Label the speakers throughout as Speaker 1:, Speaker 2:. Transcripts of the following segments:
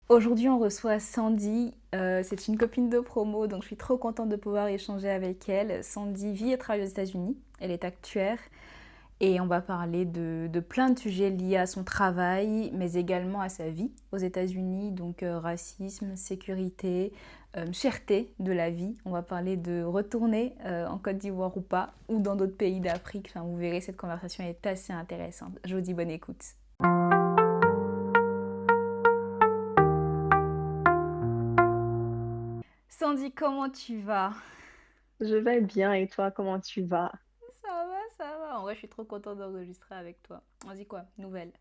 Speaker 1: Aujourd'hui, on reçoit Sandy. C'est une copine de promo, donc je suis trop contente de pouvoir échanger avec elle. Sandy vit et travaille aux États-Unis. Elle est actuaire et on va parler de plein de sujets liés à son travail, mais également à sa vie aux États-Unis, donc racisme, sécurité, cherté de la vie. On va parler de retourner en Côte d'Ivoire ou pas, ou dans d'autres pays d'Afrique. Enfin, vous verrez, cette conversation est assez intéressante. Je vous dis bonne écoute. Sandy, comment tu vas?
Speaker 2: Je vais bien et toi, comment tu vas?
Speaker 1: Ça va, ça va. En vrai, je suis trop contente d'enregistrer avec toi. On dit quoi? Nouvelle.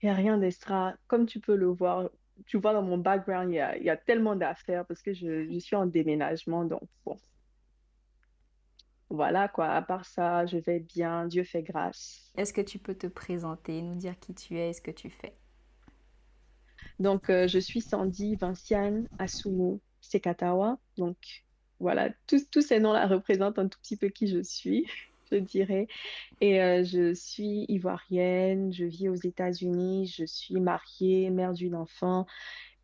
Speaker 2: Il n'y a rien d'extra. Comme tu peux le voir, tu vois dans mon background, il y a tellement d'affaires parce que je suis en déménagement. Donc, bon, voilà quoi. À part ça, je vais bien. Dieu fait grâce.
Speaker 1: Est-ce que tu peux te présenter, nous dire qui tu es et ce que tu fais?
Speaker 2: Donc, je suis Sandy Vinciane Asumu Sekatawa. Donc, voilà, tous ces noms-là représentent un tout petit peu qui je suis, je dirais. Et je suis ivoirienne, je vis aux États-Unis, je suis mariée, mère d'une enfant.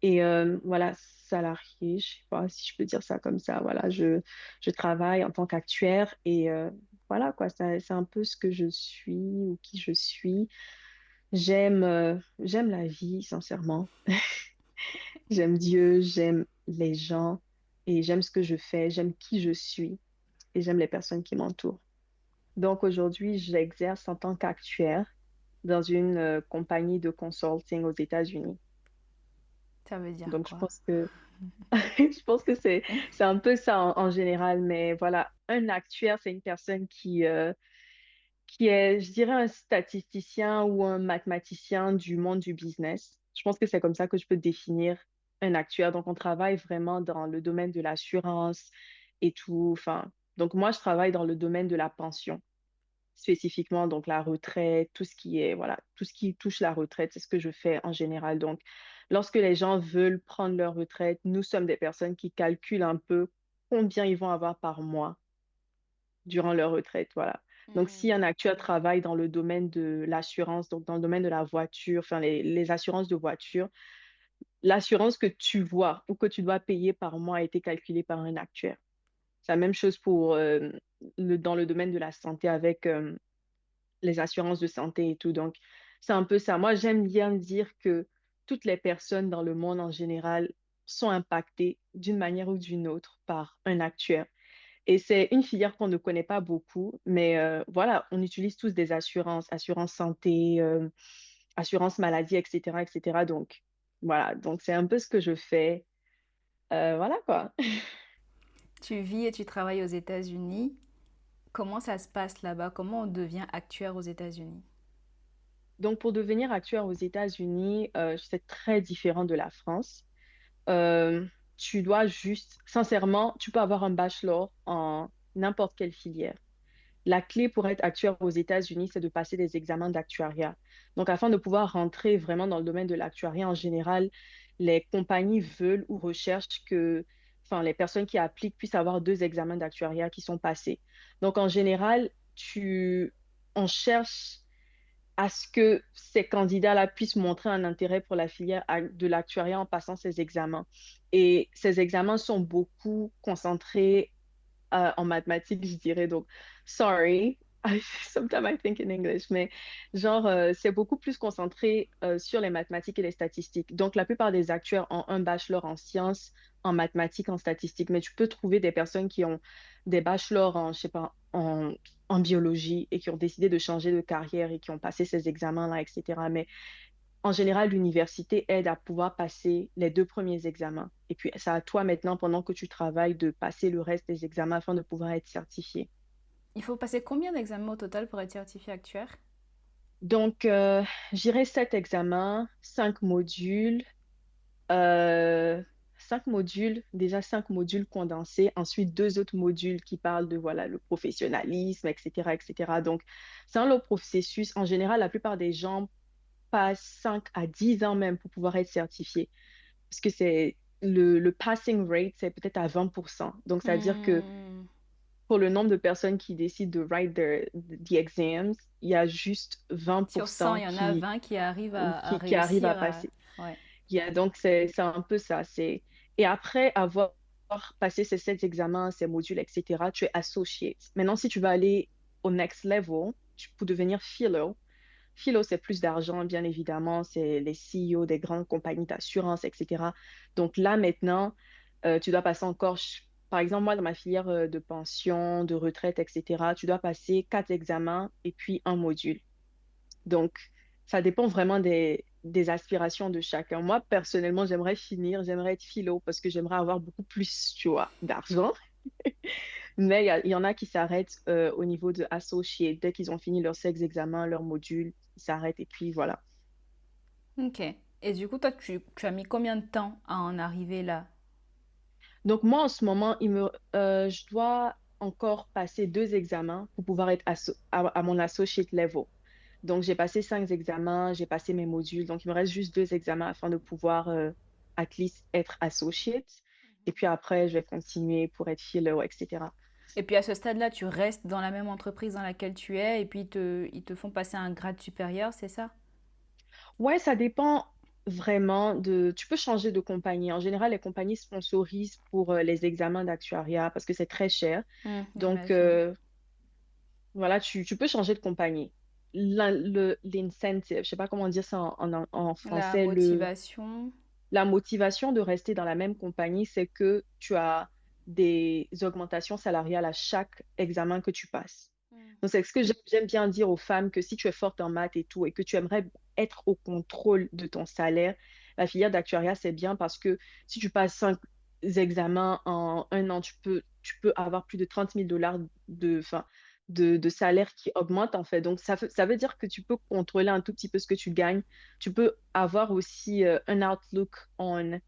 Speaker 2: Et voilà, salarié, je sais pas si je peux dire ça comme ça. Voilà, je travaille en tant qu'actuaire et voilà quoi, c'est un peu ce que je suis ou qui je suis. J'aime la vie, sincèrement. J'aime Dieu, j'aime les gens et j'aime ce que je fais, j'aime qui je suis et j'aime les personnes qui m'entourent. Donc aujourd'hui, j'exerce en tant qu'actuaire dans une compagnie de consulting aux États-Unis.
Speaker 1: Ça veut dire
Speaker 2: Donc je
Speaker 1: quoi?
Speaker 2: pense que je pense que c'est un peu ça en général, mais voilà, un actuaire, c'est une personne qui est, je dirais, un statisticien ou un mathématicien du monde du business. Je pense que c'est comme ça que je peux définir un actuaire. Donc, on travaille vraiment dans le domaine de l'assurance et tout. Enfin, donc moi, je travaille dans le domaine de la pension spécifiquement, donc la retraite, tout ce qui est, voilà, tout ce qui touche la retraite, c'est ce que je fais en général. Donc, lorsque les gens veulent prendre leur retraite, nous sommes des personnes qui calculent un peu combien ils vont avoir par mois durant leur retraite, voilà. Donc, si
Speaker 1: Hmm.
Speaker 2: un actuel travaille dans le domaine de l'assurance, donc dans le domaine de la voiture, enfin, les assurances de voiture, l'assurance que tu vois ou que tu dois payer par mois a été calculée par un actuaire. C'est la même chose pour dans le domaine de la santé avec les assurances de santé et tout. Donc, c'est un peu ça. Moi, j'aime bien dire que toutes les personnes dans le monde en général sont impactées d'une manière ou d'une autre par un actuaire. Et c'est une filière qu'on ne connaît pas beaucoup, mais voilà, on utilise tous des assurances, assurance santé, assurance maladie, etc., etc. Donc, voilà, donc c'est un peu ce que je fais. Voilà quoi.
Speaker 1: Tu vis et tu travailles aux États-Unis. Comment ça se passe là-bas? Comment on devient actuaire aux États-Unis?
Speaker 2: Donc, pour devenir actuaire aux États-Unis, c'est très différent de la France. Euh, Tu dois juste, sincèrement, tu peux avoir un bachelor en n'importe quelle filière. La clé pour être actuaire aux États-Unis, c'est de passer des examens d'actuariat. Donc, afin de pouvoir rentrer vraiment dans le domaine de l'actuariat en général, les compagnies veulent ou recherchent que, enfin, les personnes qui appliquent puissent avoir deux examens d'actuariat qui sont passés. Donc, en général, on cherche à ce que ces candidats-là puissent montrer un intérêt pour la filière de l'actuariat en passant ces examens. Et ces examens sont beaucoup concentrés en mathématiques, je dirais. Donc, sorry, sometimes I think in English, mais genre, c'est beaucoup plus concentré sur les mathématiques et les statistiques. Donc, la plupart des actuaires ont un bachelor en sciences, en mathématiques, en statistiques, mais tu peux trouver des personnes qui ont des bachelors en, je sais pas, en biologie et qui ont décidé de changer de carrière et qui ont passé ces examens-là, etc. Mais en général, l'université aide à pouvoir passer les deux premiers examens. Et puis, c'est à toi maintenant, pendant que tu travailles, de passer le reste des examens afin de pouvoir être certifié.
Speaker 1: Il faut passer combien d'examens au total pour être certifié actuaire?
Speaker 2: Donc, j'irai 7 examens, 5 modules, euh, 5 modules, déjà 5 modules condensés, ensuite deux autres modules qui parlent de voilà, le professionnalisme, etc., etc. Donc, c'est un long processus. En général, la plupart des gens passent 5 à 10 ans même pour pouvoir être certifiés. Parce que c'est le passing rate, c'est peut-être à 20%. Donc, ça veut dire que
Speaker 1: Hmm.
Speaker 2: pour le nombre de personnes qui décident de write the exams, il y a juste
Speaker 1: Sur 100,
Speaker 2: 20%
Speaker 1: il y en a 20 qui arrivent à
Speaker 2: qui arrivent à
Speaker 1: réussir à...
Speaker 2: passer.
Speaker 1: Ouais.
Speaker 2: Donc, c'est un peu ça. Et après avoir passé ces 7 examens, ces modules, etc., tu es associate. Maintenant, si tu vas aller au next level, pour devenir philo, philo, c'est plus d'argent, bien évidemment. C'est les CEO des grandes compagnies d'assurance, etc. Donc là, maintenant, tu dois passer encore, par exemple, moi, dans ma filière de pension, de retraite, etc., tu dois passer 4 examens et puis un module. Donc, ça dépend vraiment des aspirations de chacun. Moi, personnellement, j'aimerais être philo parce que j'aimerais avoir beaucoup plus, tu vois, d'argent. Mais il y en a qui s'arrêtent au niveau de associé. Dès qu'ils ont fini leurs 6 examens, leur module, ils s'arrêtent et puis voilà.
Speaker 1: Ok. Et du coup, toi, tu as mis combien de temps à en arriver là?
Speaker 2: Donc, moi, en ce moment, je dois encore passer 2 examens pour pouvoir être à mon associate level. Donc, j'ai passé 5 examens, j'ai passé mes modules. Donc, il me reste juste 2 examens afin de pouvoir, at least, être associate. Et puis après, je vais continuer pour être fellow, etc.
Speaker 1: Et puis à ce stade-là, tu restes dans la même entreprise dans laquelle tu es et puis ils te font passer un grade supérieur, c'est ça?
Speaker 2: Ouais, ça dépend vraiment de... Tu peux changer de compagnie. En général, les compagnies sponsorisent pour les examens d'actuariat parce que c'est très cher. Donc,
Speaker 1: J'imagine.
Speaker 2: voilà, tu peux changer de compagnie. L'incentive, je sais pas comment dire ça en
Speaker 1: La
Speaker 2: français,
Speaker 1: motivation.
Speaker 2: la motivation de rester dans la même compagnie, c'est que tu as des augmentations salariales à chaque examen que tu passes. Donc, c'est ce que j'aime bien dire aux femmes que si tu es forte en maths et tout et que tu aimerais être au contrôle de ton salaire, la filière d'actuariat, c'est bien parce que si tu passes 5 examens en un an, tu peux avoir plus de 30 000 $ de salaire qui augmente en fait. Donc, ça veut dire que tu peux contrôler un tout petit peu ce que tu gagnes. Tu peux avoir aussi un outlook on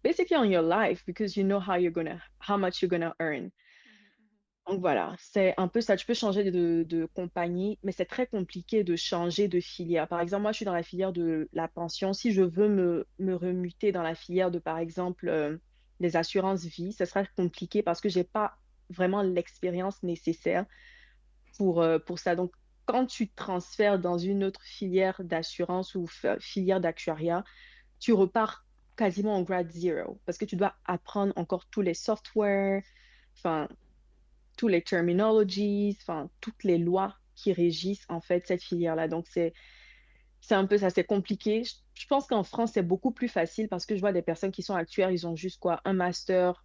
Speaker 2: basically on your life because you know how much you're gonna earn. Donc voilà, c'est un peu ça. Tu peux changer de compagnie, mais c'est très compliqué de changer de filière. Par exemple, moi, je suis dans la filière de la pension. Si je veux me remuter dans la filière de, par exemple, les assurances vie, ce sera compliqué parce que j'ai pas vraiment l'expérience nécessaire pour ça. Donc, quand tu te transfères dans une autre filière d'assurance ou filière d'actuariat, tu repars quasiment en grade zero parce que tu dois apprendre encore tous les softwares, enfin, tous les terminologies, enfin, toutes les lois qui régissent en fait cette filière-là. Donc, c'est un peu ça, c'est compliqué. Je pense qu'en France, c'est beaucoup plus facile parce que je vois des personnes qui sont actuaires, ils ont juste quoi, un master,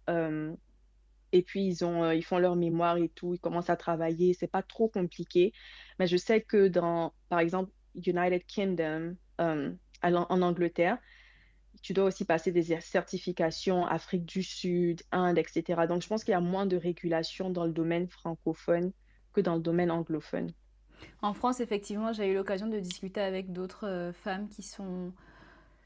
Speaker 2: et puis ils font leur mémoire et tout, ils commencent à travailler. C'est pas trop compliqué. Mais je sais que par exemple, United Kingdom, en Angleterre, tu dois aussi passer des certifications Afrique du Sud, Inde, etc. Donc, je pense qu'il y a moins de régulation dans le domaine francophone que dans le domaine anglophone.
Speaker 1: En France, effectivement, j'ai eu l'occasion de discuter avec d'autres femmes qui sont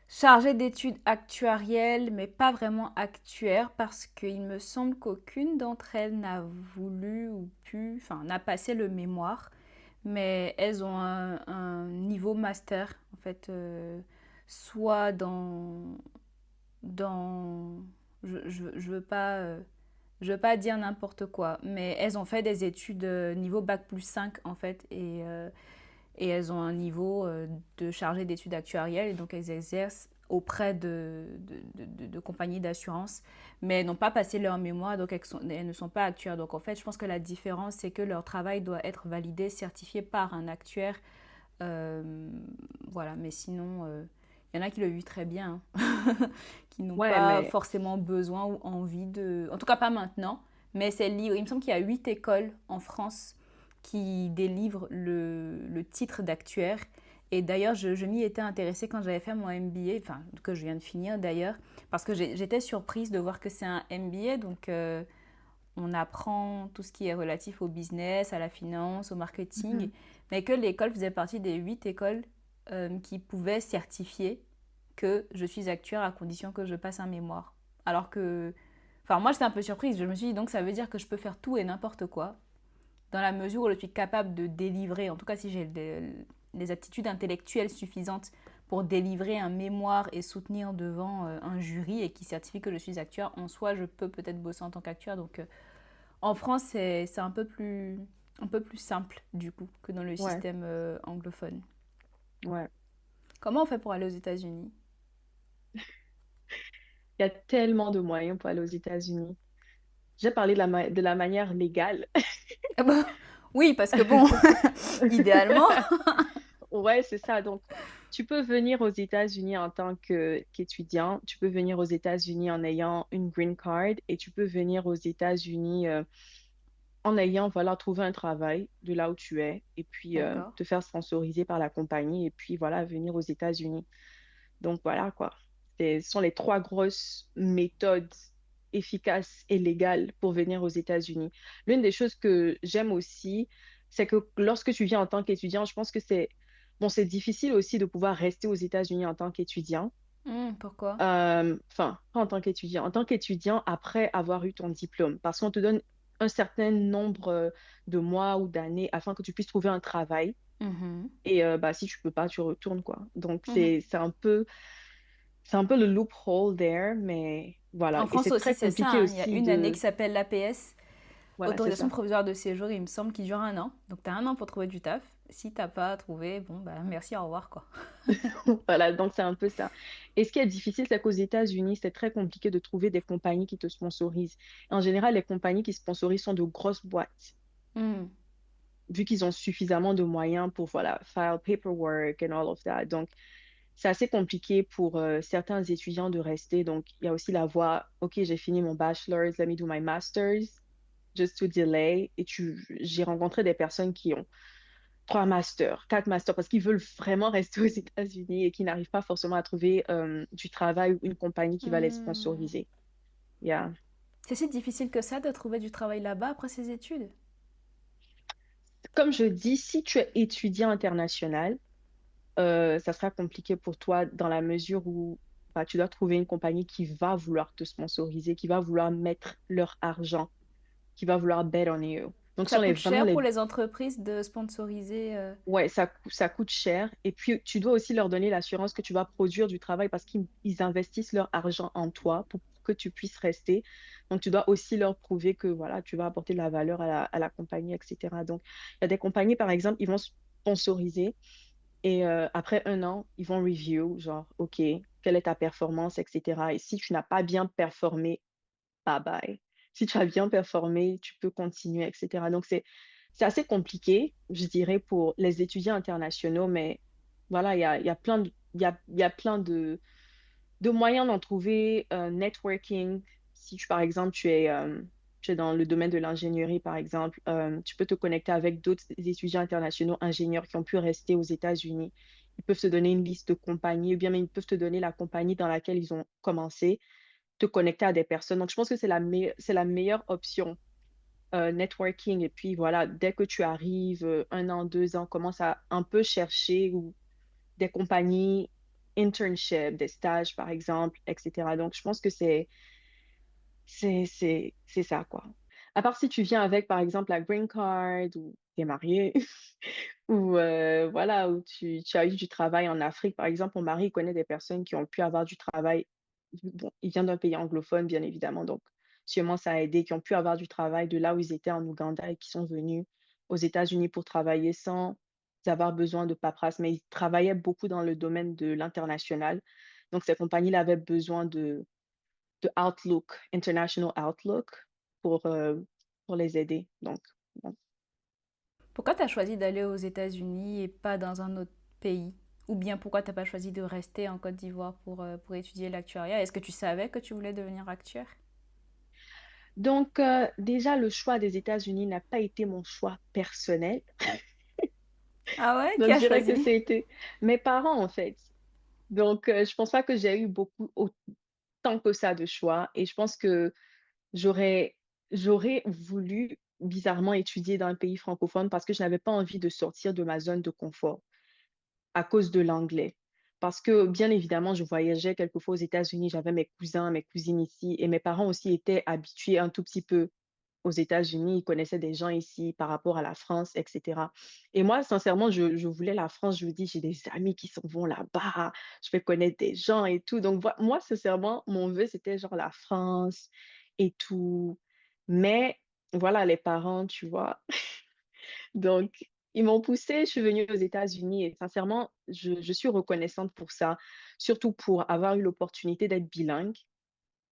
Speaker 1: chargées d'études actuarielles, mais pas vraiment actuaires, parce qu'il me semble qu'aucune d'entre elles n'a voulu ou pu, enfin, n'a passé le mémoire, mais elles ont un niveau master, en fait, soit dans je veux pas je veux pas dire n'importe quoi, mais elles ont fait des études niveau bac plus 5 en fait et elles ont un niveau de chargé d'études actuarielles et donc elles exercent auprès de compagnies d'assurance, mais elles n'ont pas passé leur mémoire, donc elles ne sont pas actuaires. Donc en fait, je pense que la différence, c'est que leur travail doit être validé, certifié par un actuaire. Euh, voilà, mais sinon, il y en a qui le vivent très bien, hein, qui n'ont
Speaker 2: Ouais,
Speaker 1: pas
Speaker 2: mais
Speaker 1: forcément besoin ou envie de... En tout cas, pas maintenant, mais c'est libre. Il me semble qu'il y a 8 écoles en France qui délivrent le titre d'actuaire. Et d'ailleurs, je m'y étais intéressée quand j'avais fait mon MBA, enfin, que je viens de finir d'ailleurs, parce que j'étais surprise de voir que c'est un MBA, donc on apprend tout ce qui est relatif au business, à la finance, au marketing,
Speaker 2: Mhm.
Speaker 1: mais que l'école faisait partie des 8 écoles qui pouvaient certifier que je suis actuaire à condition que je passe un mémoire. Alors que, enfin moi j'étais un peu surprise, je me suis dit donc ça veut dire que je peux faire tout et n'importe quoi, dans la mesure où je suis capable de délivrer, en tout cas si j'ai les aptitudes intellectuelles suffisantes pour délivrer un mémoire et soutenir devant un jury et qui certifie que je suis actuaire, en soi je peux peut-être bosser en tant qu'actuaire. Donc en France, c'est un peu plus simple, du coup, que dans le
Speaker 2: ouais,
Speaker 1: système anglophone.
Speaker 2: ouais.
Speaker 1: Comment on fait pour aller aux États-Unis?
Speaker 2: Il y a tellement de moyens pour aller aux États-Unis. J'ai parlé de la manière légale.
Speaker 1: Ah bah, oui, parce que bon, idéalement.
Speaker 2: Ouais, c'est ça. Donc, tu peux venir aux États-Unis en tant qu'étudiant, tu peux venir aux États-Unis en ayant une green card et tu peux venir aux États-Unis en ayant, voilà, trouvé un travail de là où tu es et puis
Speaker 1: D'accord.
Speaker 2: te faire sponsoriser par la compagnie et puis voilà, venir aux États-Unis. Donc voilà quoi. Ce sont les trois grosses méthodes efficaces et légales pour venir aux États-Unis. L'une des choses que j'aime aussi, c'est que lorsque tu viens en tant qu'étudiant, je pense que c'est difficile aussi de pouvoir rester aux États-Unis en tant qu'étudiant.
Speaker 1: Pourquoi?
Speaker 2: Enfin, pas en tant qu'étudiant après avoir eu ton diplôme, parce qu'on te donne un certain nombre de mois ou d'années afin que tu puisses trouver un travail.
Speaker 1: Mhm.
Speaker 2: Et bah, si tu peux pas, tu retournes, quoi. Donc,
Speaker 1: Mhm.
Speaker 2: c'est un peu le loophole there, mais voilà.
Speaker 1: En
Speaker 2: Et
Speaker 1: France
Speaker 2: c'est
Speaker 1: aussi,
Speaker 2: très
Speaker 1: c'est ça,
Speaker 2: compliqué
Speaker 1: hein. Il y a
Speaker 2: aussi
Speaker 1: une année qui
Speaker 2: de...
Speaker 1: s'appelle l'APS,
Speaker 2: Voilà, c'est
Speaker 1: autorisation
Speaker 2: ça.
Speaker 1: provisoire de séjour, il me semble, qui dure un an. Donc t'as un an pour trouver du taf. Si t'as pas trouvé, bon bah merci, au revoir quoi.
Speaker 2: Voilà, donc c'est un peu ça. Et ce qui est difficile, c'est qu'aux États-Unis, c'est très compliqué de trouver des compagnies qui te sponsorisent. En général, les compagnies qui sponsorisent sont de grosses boîtes,
Speaker 1: Hmm.
Speaker 2: vu qu'ils ont suffisamment de moyens pour, voilà, file paperwork and all of that. Donc, c'est assez compliqué pour certains étudiants de rester. Donc, il y a aussi la voie, OK, j'ai fini mon bachelor's, let me do my master's, just to delay. Et j'ai rencontré des personnes qui ont trois masters, quatre masters, parce qu'ils veulent vraiment rester aux États-Unis et qui n'arrivent pas forcément à trouver du travail ou une compagnie qui va les
Speaker 1: Hmm.
Speaker 2: sponsoriser. Yeah.
Speaker 1: C'est si difficile que ça de trouver du travail là-bas après ses études?
Speaker 2: Comme je dis, si tu es étudiant international, ça sera compliqué pour toi dans la mesure où bah, tu dois trouver une compagnie qui va vouloir te sponsoriser, qui va vouloir mettre leur argent, qui va vouloir bet on you. Donc, ce
Speaker 1: Ça
Speaker 2: sont
Speaker 1: coûte
Speaker 2: vraiment
Speaker 1: cher pour
Speaker 2: les...
Speaker 1: les entreprises de sponsoriser.
Speaker 2: Ouais, ça coûte cher. Et puis, tu dois aussi leur donner l'assurance que tu vas produire du travail parce qu'ils investissent leur argent en toi pour que tu puisses rester. Donc, tu dois aussi leur prouver que voilà, tu vas apporter de la valeur à la compagnie, etc. Donc, il y a des compagnies, par exemple, ils vont sponsoriser. Et après un an, ils vont review, genre, OK, quelle est ta performance, etc. Et si tu n'as pas bien performé, bye bye. Si tu as bien performé, tu peux continuer, etc. Donc, c'est assez compliqué, je dirais, pour les étudiants internationaux, mais voilà, il y a plein il y a plein de moyens d'en trouver, networking. Si tu, par exemple, tu es dans le domaine de l'ingénierie, par exemple, tu peux te connecter avec d'autres étudiants internationaux ingénieurs qui ont pu rester aux États-Unis. Ils peuvent te donner une liste de compagnies, ou bien même ils peuvent te donner la compagnie dans laquelle ils ont commencé, te connecter à des personnes. Donc, je pense que c'est la meilleure option, networking. Et puis, voilà, dès que tu arrives, un an, deux ans, commence à un peu chercher ou des compagnies, internships, des stages, par exemple, etc. Donc, je pense que c'est ça, quoi. À part si tu viens avec, par exemple, la green card ou t'es marié, ou voilà, ou tu as eu du travail en Afrique. Par exemple, mon mari il connaît des personnes qui ont pu avoir du travail. Bon, il vient d'un pays anglophone, bien évidemment, donc sûrement ça a aidé, qui ont pu avoir du travail de là où ils étaient en Ouganda et qui sont venus aux États-Unis pour travailler sans avoir besoin de paperasse. Mais ils travaillaient beaucoup dans le domaine de l'international. Donc, ces compagnies-là avaient besoin de Outlook, International Outlook, pour les aider. Donc, bon.
Speaker 1: Pourquoi t'as choisi d'aller aux États-Unis et pas dans un autre pays? Ou bien pourquoi t'as pas choisi de rester en Côte d'Ivoire pour étudier l'actuariat? Est-ce que tu savais que tu voulais devenir actuaire?
Speaker 2: Donc, déjà, le choix des États-Unis n'a pas été mon choix personnel.
Speaker 1: Ah ouais, qui
Speaker 2: Donc, je
Speaker 1: a
Speaker 2: dirais que
Speaker 1: choisi?
Speaker 2: c'était mes parents, en fait. Donc, je pense pas que j'ai eu beaucoup autant que ça de choix. Et je pense que j'aurais, j'aurais voulu bizarrement étudier dans un pays francophone parce que je n'avais pas envie de sortir de ma zone de confort à cause de l'anglais. Parce que, bien évidemment, je voyageais quelquefois aux États-Unis, j'avais mes cousins, mes cousines ici, et mes parents aussi étaient habitués un tout petit peu aux États-Unis, ils connaissaient des gens ici par rapport à la France, etc. Et moi, sincèrement, je voulais la France. Je me dis, j'ai des amis qui s'en vont là-bas, je vais connaître des gens et tout. Donc, moi, sincèrement, mon vœu, c'était genre la France et tout. Mais voilà, les parents, tu vois. Donc, Ils m'ont poussée, je suis venue aux États-Unis et sincèrement, je suis reconnaissante pour ça, surtout pour avoir eu l'opportunité d'être bilingue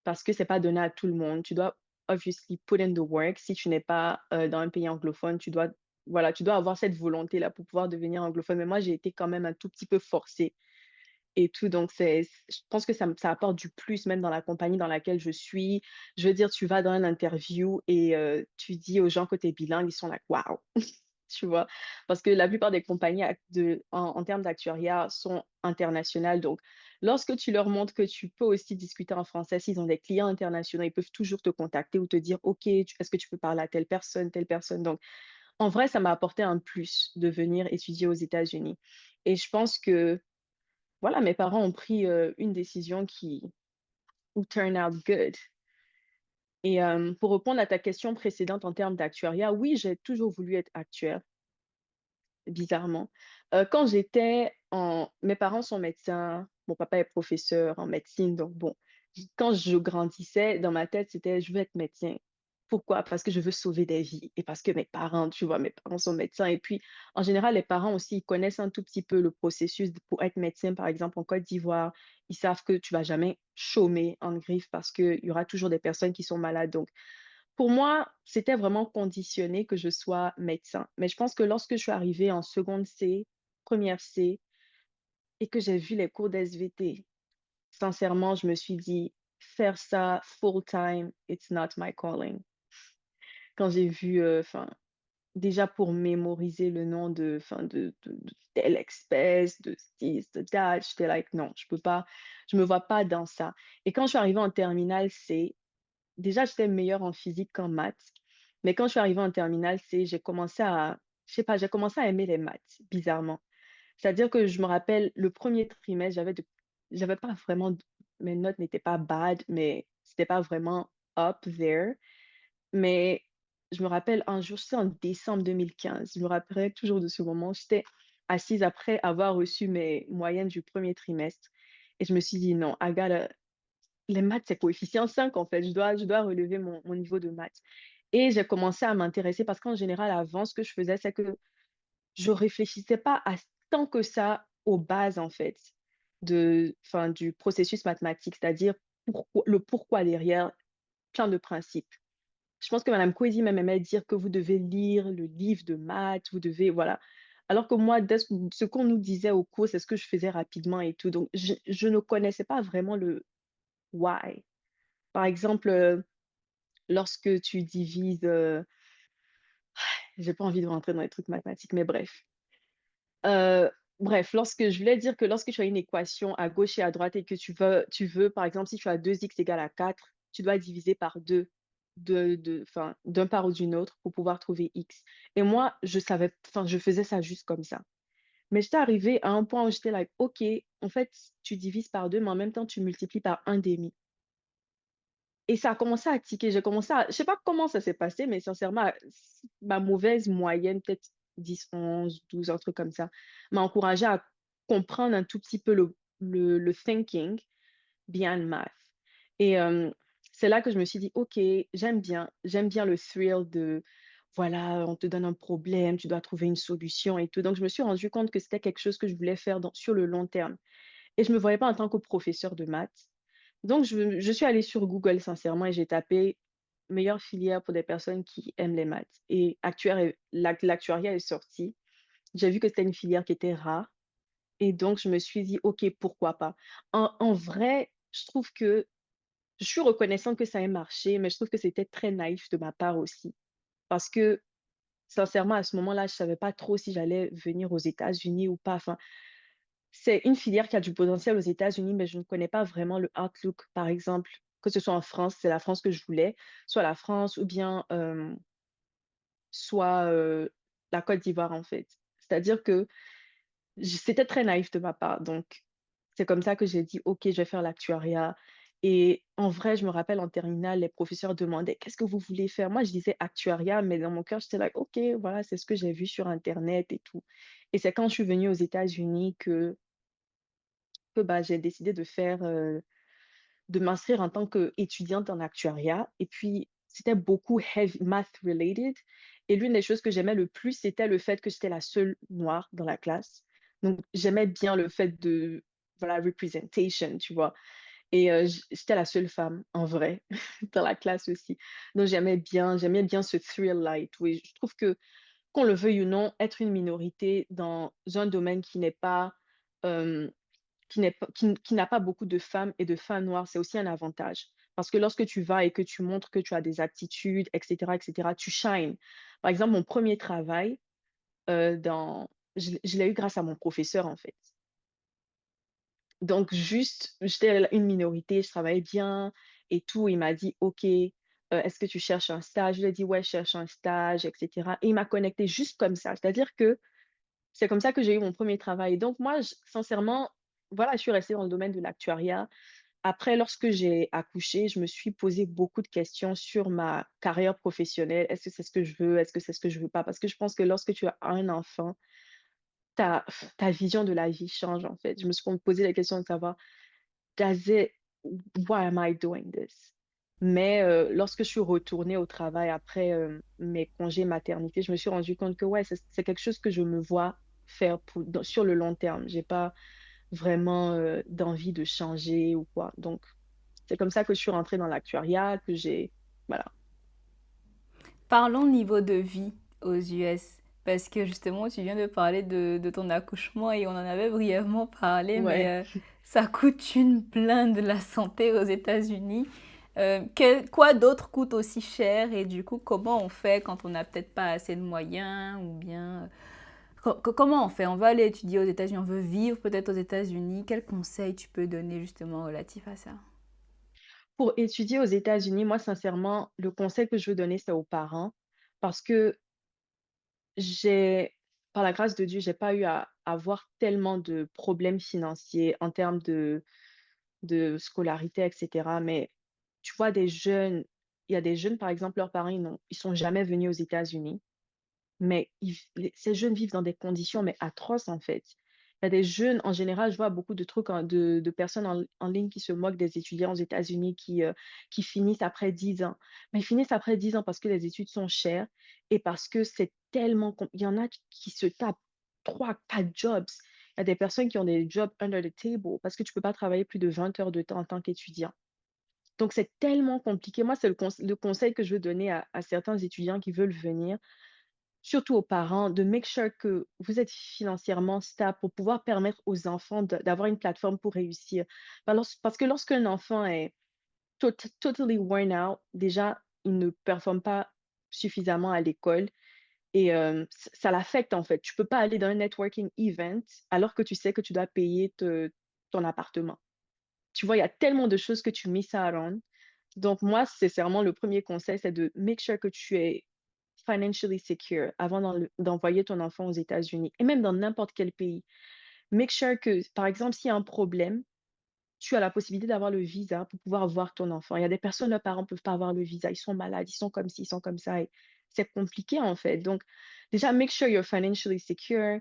Speaker 2: parce que c'est pas donné à tout le monde. Tu dois obviously put in the work. Si tu n'es pas, dans un pays anglophone, tu dois avoir cette volonté-là pour pouvoir devenir anglophone. Mais moi, j'ai été quand même un tout petit peu forcée et tout, donc je pense que ça apporte du plus même dans la compagnie dans laquelle je suis. Je veux dire, tu vas dans une interview et tu dis aux gens que tu es bilingue, ils sont là: «Waouh!» Tu vois? Parce que la plupart des compagnies en termes d'actuariat sont internationales, donc lorsque tu leur montres que tu peux aussi discuter en français, s'ils ont des clients internationaux, ils peuvent toujours te contacter ou te dire: «OK, tu est-ce que tu peux parler à telle personne?» Donc en vrai, ça m'a apporté un plus de venir étudier aux États-Unis et je pense que, voilà, mes parents ont pris, une décision qui who turned out good et pour répondre à ta question précédente en termes d'actuariat, oui, j'ai toujours voulu être actuaire. Bizarrement. Quand j'étais en mes parents sont médecins, mon papa est professeur en médecine, donc bon, quand je grandissais, dans ma tête, c'était: «Je veux être médecin». Pourquoi? Parce que je veux sauver des vies et parce que mes parents, tu vois, mes parents sont médecins et puis, en général, les parents aussi, ils connaissent un tout petit peu le processus pour être médecin, par exemple, en Côte d'Ivoire. Ils savent que tu vas jamais chômer, en griffe, parce qu'il y aura toujours des personnes qui sont malades, donc pour moi, c'était vraiment conditionné que je sois médecin. Mais je pense que lorsque je suis arrivée en seconde C, première C et que j'ai vu les cours d'SVT, sincèrement, je me suis dit: «Faire ça full time, it's not my calling». Quand j'ai vu, enfin, déjà pour mémoriser le nom de telle espèce, de ci, de that, j'étais like: «Non, je peux pas, je me vois pas dans ça» et quand je suis arrivée en terminale C, déjà, j'étais meilleure en physique qu'en maths, mais quand je suis arrivée en terminale C, j'ai commencé à je sais pas, j'ai commencé à aimer les maths, bizarrement. C'est-à-dire que je me rappelle le premier trimestre, j'avais pas vraiment d mes notes n'étaient pas bad, mais c'était pas vraiment up there. Mais je me rappelle un jour, c'était en décembre 2015, je me rappellerai toujours de ce moment. J'étais assise après avoir reçu mes moyennes du premier trimestre et je me suis dit: «Non, I gotta» les maths, c'est coefficient 5 en fait, je dois relever mon niveau de maths et j'ai commencé à m'intéresser parce qu'en général, avant, ce que je faisais, c'est que je réfléchissais pas à tant que ça aux bases, en fait, du processus mathématique, c'est-à-dire le pourquoi derrière plein de principes. Je pense que madame Kwesi même aimait dire que vous devez lire le livre de maths, vous devez voilà. Alors que moi, dès ce qu'on nous disait au cours, c'est ce que je faisais rapidement et tout, donc je ne connaissais pas vraiment le why. Par exemple, lorsque tu divises, j'ai pas envie de rentrer dans les trucs mathématiques, mais bref. Heu, bref, lorsque je voulais dire que lorsque tu as une équation à gauche et à droite et que tu veux, par exemple, si tu as 2x égale à 4, tu dois diviser par 2 d'un part ou d'une autre pour pouvoir trouver x et moi, je faisais ça juste comme ça. Mais j'étais arrivée à un point où j'étais like: «OK, en fait, tu divises par 2, mais en même temps, tu multiplies par 1/2». Et ça a commencé à tiquer. J'ai commencé à je sais pas comment ça s'est passé, mais sincèrement, ma mauvaise moyenne, peut-être 10, 11, 12, un truc comme ça, m'a encouragée à comprendre un tout petit peu le thinking behind math. Et c'est là que je me suis dit: «OK, j'aime bien le thrill de, voilà, on te donne un problème, tu dois trouver une solution et tout». Donc je me suis rendu compte que c'était quelque chose que je voulais faire sur le long terme. Et je me voyais pas en tant que professeur de maths. Donc je suis allée sur Google sincèrement et j'ai tapé «meilleure filière pour des personnes qui aiment les maths» et l'actuariat est sorti. J'ai vu que c'était une filière qui était rare et donc je me suis dit: «OK, pourquoi pas?» En vrai, je trouve que je suis reconnaissante que ça ait marché, mais je trouve que c'était très naïf de ma part aussi. Parce que sincèrement, à ce moment-là, je savais pas trop si j'allais venir aux États-Unis ou pas. Enfin, c'est une filière qui a du potentiel aux États-Unis, mais je ne connais pas vraiment le outlook. Par exemple, que ce soit en France, c'est la France que je voulais, soit la France ou bien, soit, la Côte d'Ivoire, en fait. C'est-à-dire que c'était très naïf de ma part, donc c'est comme ça que j'ai dit: «OK, je vais faire l'actuariat» et en vrai, je me rappelle en terminale, les professeurs demandaient: «Qu'est-ce que vous voulez faire?» Moi, je disais: «Actuariat», mais dans mon cœur, j'étais là: «OK, voilà, c'est ce que j'ai vu sur internet et tout» et c'est quand je suis venue aux États-Unis bah, j'ai décidé de m'inscrire en tant qu'étudiante en actuariat et puis c'était beaucoup heavy math related Et l'une des choses que j'aimais le plus, c'était le fait que j'étais la seule noire dans la classe. Donc, j'aimais bien le fait de, voilà, representation, tu vois. Et j'étais la seule femme, en vrai, dans la classe aussi. Donc, j'aimais bien ce thrill-là et tout. Et je trouve que, qu'on le veuille ou non, être une minorité dans un domaine euh, qui n'a pas beaucoup de femmes et de femmes noires, c'est aussi un avantage. Parce que lorsque tu vas et que tu montres que tu as des aptitudes, et cetera, tu shines. Par exemple, mon premier travail, dans je l'ai eu grâce à mon professeur, en fait. Donc juste, j'étais une minorité, je travaillais bien et tout. Il m'a dit: «OK, est-ce que tu cherches un stage?» Je lui ai dit: «Ouais, je cherche un stage» et cetera et il m'a connectée juste comme ça. C'est-à-dire que c'est comme ça que j'ai eu mon premier travail. Donc moi, j sincèrement, voilà, je suis restée dans le domaine de l'actuariat. Après, lorsque j'ai accouché, je me suis posé beaucoup de questions sur ma carrière professionnelle. Est-ce que c'est ce que je veux? Est-ce que c'est ce que je veux pas? Parce que je pense que lorsque tu as un enfant, ta vision de la vie change, en fait. Je me suis posé la question de savoir: «Does it why am I doing this?» Mais lorsque je suis retournée au travail après, mes congés maternité, je me suis rendu compte que ouais, c'est quelque chose que je me vois faire pour dans sur le long terme. J'ai pas vraiment, d'envie de changer ou quoi. Donc c'est comme ça que je suis rentrée dans l'actuariat, que j'ai voilà.
Speaker 1: Parlons niveau de vie aux US, parce que justement, tu viens de parler de ton accouchement et on en avait brièvement parlé, mais
Speaker 2: Ouais.
Speaker 1: ça coûte une blinde la santé aux États-Unis. Quoi d'autre coûte aussi cher et du coup, comment on fait quand on n'a peut-être pas assez de moyens ou bien comment on fait? On va aller étudier aux États-Unis, on veut vivre peut-être aux États-Unis. Quels conseils tu peux donner justement relatif à ça?
Speaker 2: Pour étudier aux États-Unis, moi sincèrement, le conseil que je veux donner, c'est aux parents parce que j'ai par la grâce de Dieu, j'ai pas eu à avoir tellement de problèmes financiers en termes de scolarité et cetera. Mais tu vois il y a des jeunes, par exemple, leurs parents, ils sont jamais venus aux États-Unis. Mais ces jeunes vivent dans des conditions, mais atroces, en fait. Il y a des jeunes, en général, je vois beaucoup de trucs de personnes en ligne qui se moquent des étudiants aux États-Unis qui finissent après 10 ans. Mais ils finissent après 10 ans parce que les études sont chères et parce que c'est tellement il y en a qui se tapent 3 4 jobs. Il y a des personnes qui ont des jobs under the table parce que tu peux pas travailler plus de 20 heures de temps en tant qu'étudiant. Donc c'est tellement compliqué. Moi, c'est le conseil que je veux donner à certains étudiants qui veulent venir. Surtout aux parents, de make sure que vous êtes financièrement stable pour pouvoir permettre aux enfants d'avoir une plateforme pour réussir. Parce que lorsqu'un enfant est totally worn out, déjà, il ne performe pas suffisamment à l'école et ça l'affecte en fait. Tu peux pas aller dans un networking event alors que tu sais que tu dois payer ton appartement. Tu vois, il y a tellement de choses que tu miss out on. Donc moi, c'est vraiment le premier conseil, c'est de make sure que tu es financially secure avant d'envoyer ton enfant aux États-Unis et même dans n'importe quel pays. Make sure que, par exemple, s'il y a un problème, tu as la possibilité d'avoir le visa pour pouvoir voir ton enfant. Il y a des personnes, leurs parents ne peuvent pas avoir le visa, ils sont malades, ils sont comme ci, ils sont comme ça et c'est compliqué en fait. Donc déjà, make sure you're financially secure,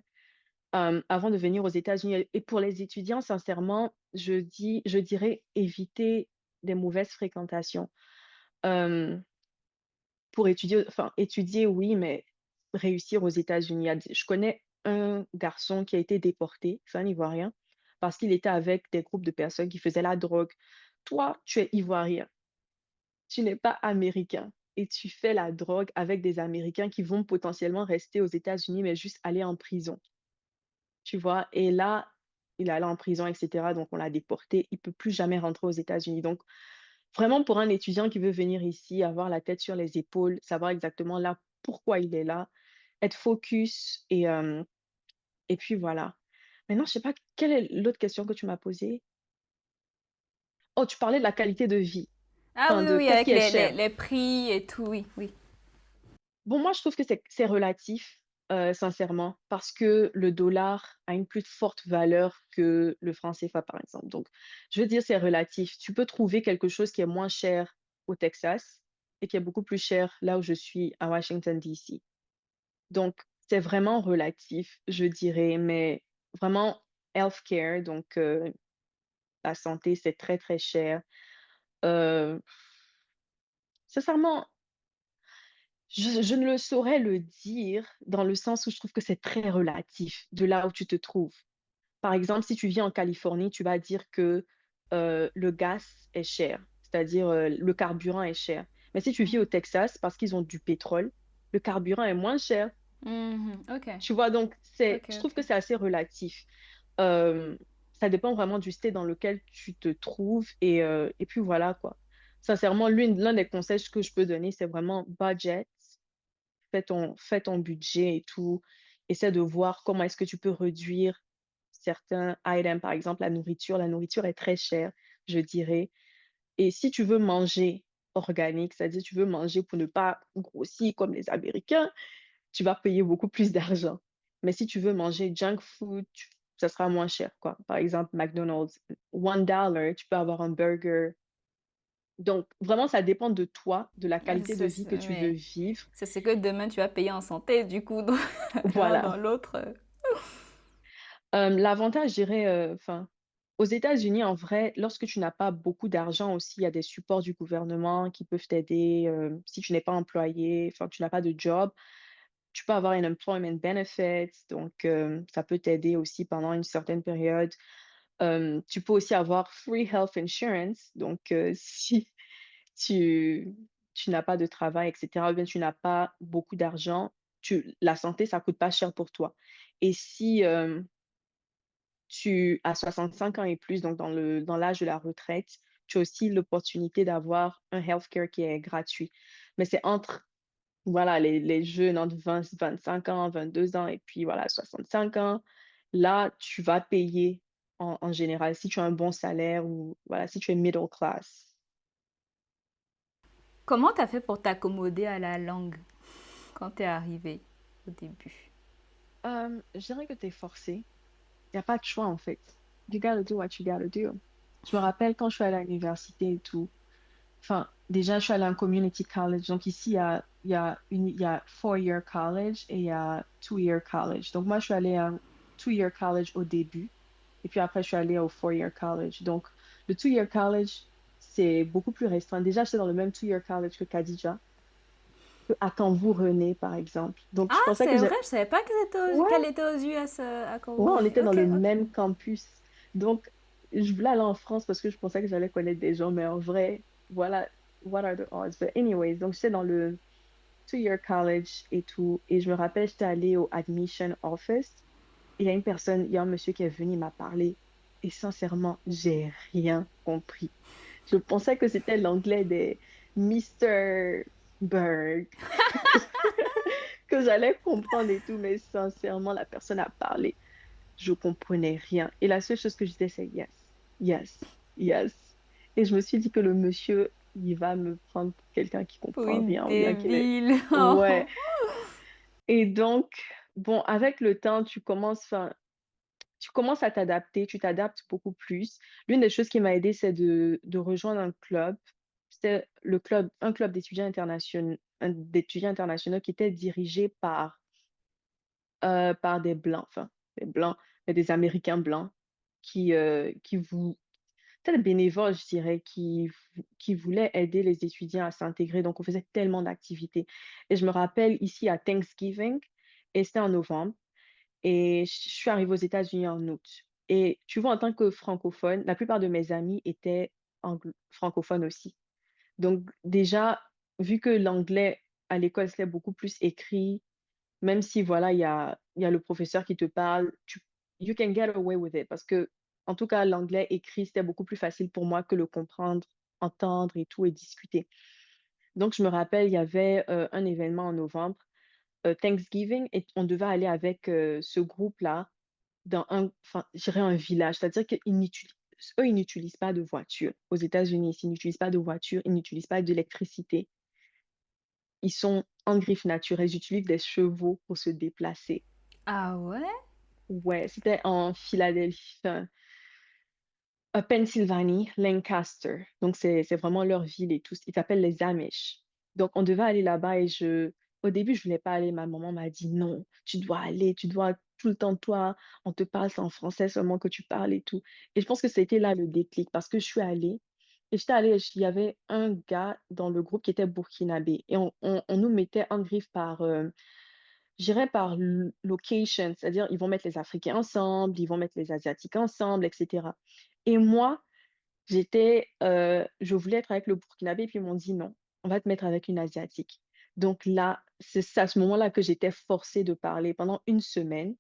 Speaker 2: avant de venir aux États-Unis et pour les étudiants, sincèrement, je dirais éviter des mauvaises fréquentations. Hem Pour étudier, enfin étudier oui, mais réussir aux États-Unis. Il y a des Je connais un garçon qui a été déporté, c'est un Ivoirien, parce qu'il était avec des groupes de personnes qui faisaient la drogue. Toi, tu es Ivoirien, tu n'es pas américain et tu fais la drogue avec des Américains qui vont potentiellement rester aux États-Unis, mais juste aller en prison, tu vois? Et là, il est allé en prison et cetera, donc on l'a déporté, il peut plus jamais rentrer aux États-Unis. Donc vraiment pour un étudiant qui veut venir ici, avoir la tête sur les épaules, savoir exactement là pourquoi il est là, être focus et puis voilà. Maintenant, je sais pas quelle est l'autre question que tu m'as posée? Oh, tu parlais de la qualité de vie,
Speaker 1: Ah
Speaker 2: enfin
Speaker 1: oui, oui,
Speaker 2: de
Speaker 1: oui,
Speaker 2: qu'est-ce
Speaker 1: avec
Speaker 2: qui est cher?
Speaker 1: les prix et tout, oui, oui.
Speaker 2: Bon, moi, je trouve que c'est relatif, sincèrement, parce que le dollar a une plus forte valeur que le franc CFA, par exemple. Donc, je veux dire, c'est relatif. Tu peux trouver quelque chose qui est moins cher au Texas et qui est beaucoup plus cher là où je suis, à Washington, D.C. Donc, c'est vraiment relatif, je dirais, mais vraiment healthcare, donc la santé, c'est très, très cher. Heu, Sincèrement, Je ne le saurais le dire dans le sens où je trouve que c'est très relatif de là où tu te trouves. Par exemple, si tu vis en Californie, tu vas dire que, le gaz est cher, c'est-à-dire, le carburant est cher. Mais si tu vis au Texas, parce qu'ils ont du pétrole, le carburant est moins cher.
Speaker 1: Mhm. Ok,
Speaker 2: Tu vois? Donc c'est
Speaker 1: ok,
Speaker 2: je trouve
Speaker 1: ok.
Speaker 2: que c'est assez relatif. Hem, Ça dépend vraiment du state dans lequel tu te trouves et puis voilà, quoi. Sincèrement, l'un des conseils que je peux donner, c'est vraiment budget. Fais ton budget et tout. Essaie de voir comment est-ce que tu peux réduire certains items, par exemple la nourriture. La nourriture est très chère, je dirais. Et si tu veux manger organique, c'est-à-dire tu veux manger pour ne pas grossir comme les Américains, tu vas payer beaucoup plus d'argent. Mais si tu veux manger junk food, ça sera moins cher, quoi. Par exemple, McDonald's, $1, tu peux avoir un burger. Donc, vraiment, ça dépend de toi, de la qualité de vie que tu veux
Speaker 1: Mais
Speaker 2: vivre.
Speaker 1: c'est ce que demain tu vas payer en santé, du coup, donc l'un
Speaker 2: Voilà.
Speaker 1: dans l'autre.
Speaker 2: L'avantage, je dirais, enfin, aux États-Unis, en vrai, lorsque tu n'as pas beaucoup d'argent aussi, il y a des supports du gouvernement qui peuvent t'aider, si tu n'es pas employé, enfin, tu n'as pas de job, tu peux avoir un employment benefits, donc ça peut t'aider aussi pendant une certaine période. Tu peux aussi avoir free health insurance, donc si tu tu n'as pas de travail et cetera, ou bien tu n'as pas beaucoup d'argent, tu la santé, ça coûte pas cher pour toi et si, tu as 65 ans et plus, donc dans l'âge de la retraite, tu as aussi l'opportunité d'avoir un healthcare qui est gratuit. Mais c'est entre, voilà, les jeunes entre 25 ans, 22 ans et puis voilà, 65 ans. Là, tu vas payer en général si tu as un bon salaire ou voilà, si tu es middle class.
Speaker 1: Comment t'as fait pour t'accommoder à la langue quand t'es arrivé au début?
Speaker 2: Je dirais que tu es forcé. Il y a pas de choix en fait. You gotta do what you gotta do. Je me rappelle quand je suis allée à l'université et tout. Enfin, déjà, je suis allée en community college. Donc ici, il y a four-year college et il y a two-year college. Donc moi, je suis allée en two-year college au début. Et puis après, je suis allée au four-year college. Donc le two-year college, c'est beaucoup plus restreint. Déjà, j'étais dans le même two-year college que Khadija, à quand vous René, par exemple. Donc
Speaker 1: Ah,
Speaker 2: je pensais que
Speaker 1: c'est
Speaker 2: j'ai...
Speaker 1: vrai, je savais pas
Speaker 2: Ouais,
Speaker 1: qu'elle était aux US à
Speaker 2: ouais, on
Speaker 1: Cambourg.
Speaker 2: était dans
Speaker 1: Ok,
Speaker 2: le
Speaker 1: ok.
Speaker 2: même campus. Donc, je voulais aller en France parce que je pensais que j'allais connaître des gens, mais en vrai, voilà, what are the odds? But anyways, donc j'étais dans le two-year college et tout. Et je me rappelle, j'étais allée au admission office. Et il y a une personne, il y a un monsieur qui est venu, il m'a parlé. Et sincèrement, j'ai rien compris. Je pensais que c'était l'anglais des Mr. Berg, que j'allais comprendre et tout, mais sincèrement, la personne a parlé. Je comprenais rien. Et la seule chose que je disais, c'est yes, yes, yes. Et je me suis dit que le monsieur, il va me prendre pour quelqu'un qui
Speaker 1: Pour
Speaker 2: comprend
Speaker 1: une
Speaker 2: rien ou bien qu'il est...
Speaker 1: débile.
Speaker 2: Ouais. Et donc, bon, avec le temps, enfin, tu commences à t'adapter, tu t'adaptes beaucoup plus. L'une des choses qui m'a aidée, c'est de rejoindre un club. C'était un club d'étudiants internationaux qui était dirigé par des blancs, enfin, des blancs, mais des Américains blancs qui vous, c'était des bénévoles, je dirais, qui voulaient aider les étudiants à s'intégrer. Donc, on faisait tellement d'activités. Et je me rappelle ici à Thanksgiving, et c'était en novembre, et je suis arrivée aux États-Unis en août. Et tu vois, en tant que francophone, la plupart de mes amis étaient francophones aussi. Donc, déjà, vu que l'anglais à l'école, c'était beaucoup plus écrit, même si, voilà, il y a le professeur qui te parle, you can get away with it. Parce que, en tout cas, l'anglais écrit, c'était beaucoup plus facile pour moi que le comprendre, entendre et tout, et discuter. Donc, je me rappelle, il y avait un événement en novembre, Thanksgiving, et on devait aller avec ce groupe-là enfin, je dirais un village. C'est-à-dire eux, ils n'utilisent pas de voiture. Aux États-Unis, ils n'utilisent pas de voiture, ils n'utilisent pas d'électricité. Ils sont en griffe naturelle, ils utilisent des chevaux pour se déplacer.
Speaker 1: Ah ouais?
Speaker 2: Ouais, c'était en Philadelphie, enfin, à Pennsylvanie, Lancaster. Donc, c'est vraiment leur ville et tout. Ils s'appellent les Amish. Donc, on devait aller là-bas et au début, je voulais pas aller. Ma maman m'a dit non, tu dois aller, tu dois tout le temps, toi, on te parle c'est en français seulement que tu parles et tout. Et je pense que c'était là le déclic parce que je suis allée Et j'étais allée, il y avait un gars dans le groupe qui était burkinabé et on nous mettait en griffe par, je dirais par location, c'est-à-dire ils vont mettre les Africains ensemble, ils vont mettre les Asiatiques ensemble, et cetera. Et moi, je voulais être avec le burkinabé, puis ils m'ont dit: «Non, on va te mettre avec une Asiatique». Donc là, c'est à ce moment-là que j'étais forcée de parler pendant une semaine.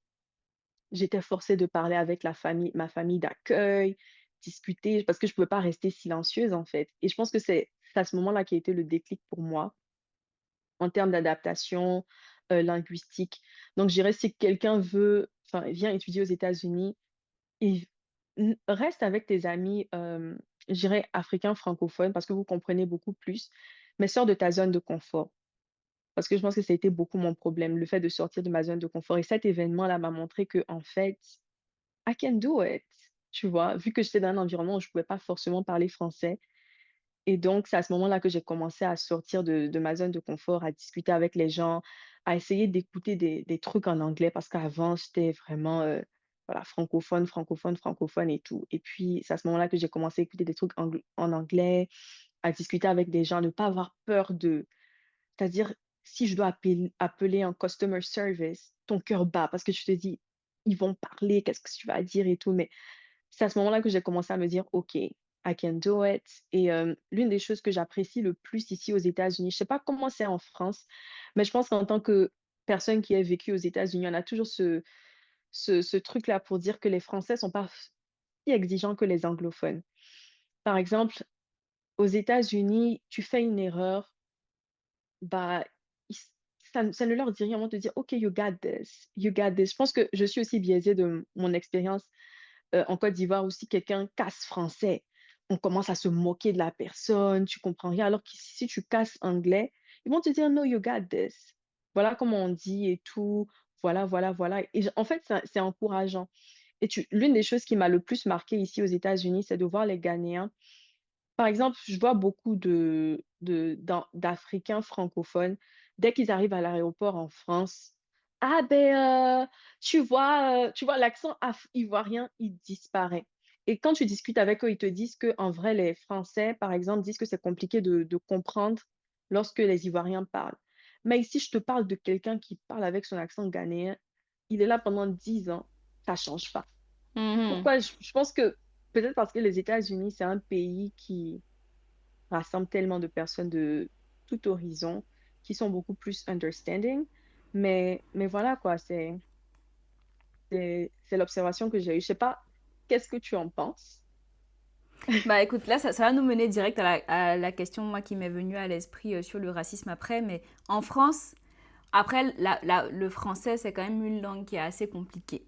Speaker 2: J'étais forcée de parler avec ma famille d'accueil, discuter, parce que je pouvais pas rester silencieuse, en fait. Et je pense que c'est à ce moment-là qui a été le déclic pour moi, en termes d'adaptation, linguistique. Donc je dirais si quelqu'un vient étudier aux États-Unis, et reste avec tes amis, je dirais africains francophones parce que vous comprenez beaucoup plus, mais sors de ta zone de confort. Parce que je pense que ça a été beaucoup mon problème, le fait de sortir de ma zone de confort, et cet événement-là m'a montré que en fait I can do it, tu vois? Vu que j'étais dans un environnement où je pouvais pas forcément parler français, et donc c'est à ce moment-là que j'ai commencé à sortir de ma zone de confort, à discuter avec les gens, à essayer d'écouter des trucs en anglais parce qu'avant j'étais vraiment, voilà, francophone, francophone, francophone et tout. Et puis c'est à ce moment-là que j'ai commencé à écouter des trucs en anglais, à discuter avec des gens, ne pas avoir peur de, c'est-à-dire, si je dois appeler un customer service, ton cœur bat parce que tu te dis: «Ils vont parler, qu'est-ce que tu vas dire et tout?» Mais c'est à ce moment-là que j'ai commencé à me dire: «OK, I can do it». Et l'une des choses que j'apprécie le plus ici aux États-Unis, je sais pas comment c'est en France, mais je pense qu'en tant que personne qui a vécu aux États-Unis, on a toujours ce truc-là pour dire que les Français sont pas si exigeants que les anglophones. Par exemple, aux États-Unis, tu fais une erreur, bah, ils s ça ne leur dit rien, ils vont te dire: «OK, you got this, you got this». Je pense que je suis aussi biaisée de mon expérience, en Côte d'Ivoire, où si quelqu'un casse français, on commence à se moquer de la personne, tu comprends rien, alors que si tu casses anglais, ils vont te dire: «No, you got this». Voilà comment on dit et tout, voilà, voilà, voilà. Et en fait, c'est encourageant. Et l'une des choses qui m'a le plus marquée ici aux États-Unis, c'est de voir les Ghanéens. Par exemple, je vois beaucoup d'Africains francophones, dès qu'ils arrivent à l'aéroport en France: «Ah ben, tu vois l'accent ivoirien, il disparaît». Et quand tu discutes avec eux, ils te disent que en vrai, les Français, par exemple, disent que c'est compliqué de comprendre lorsque les Ivoiriens parlent. Mais ici, je te parle de quelqu'un qui parle avec son accent ghanéen, il est là pendant 10 ans, ça change pas.
Speaker 1: Mhm.
Speaker 2: Pourquoi? Je pense que peut-être parce que les États-Unis, c'est un pays qui rassemble tellement de personnes de tout horizon qui sont beaucoup plus understanding. Mais voilà quoi, c'est l'observation que j'ai eue. Je sais pas, qu'est-ce que tu en penses?
Speaker 1: Bah écoute, là, ça va nous mener direct à la question, moi, qui m'est venue à l'esprit sur le racisme après. Mais en France, après, le français, c'est quand même une langue qui est assez compliquée.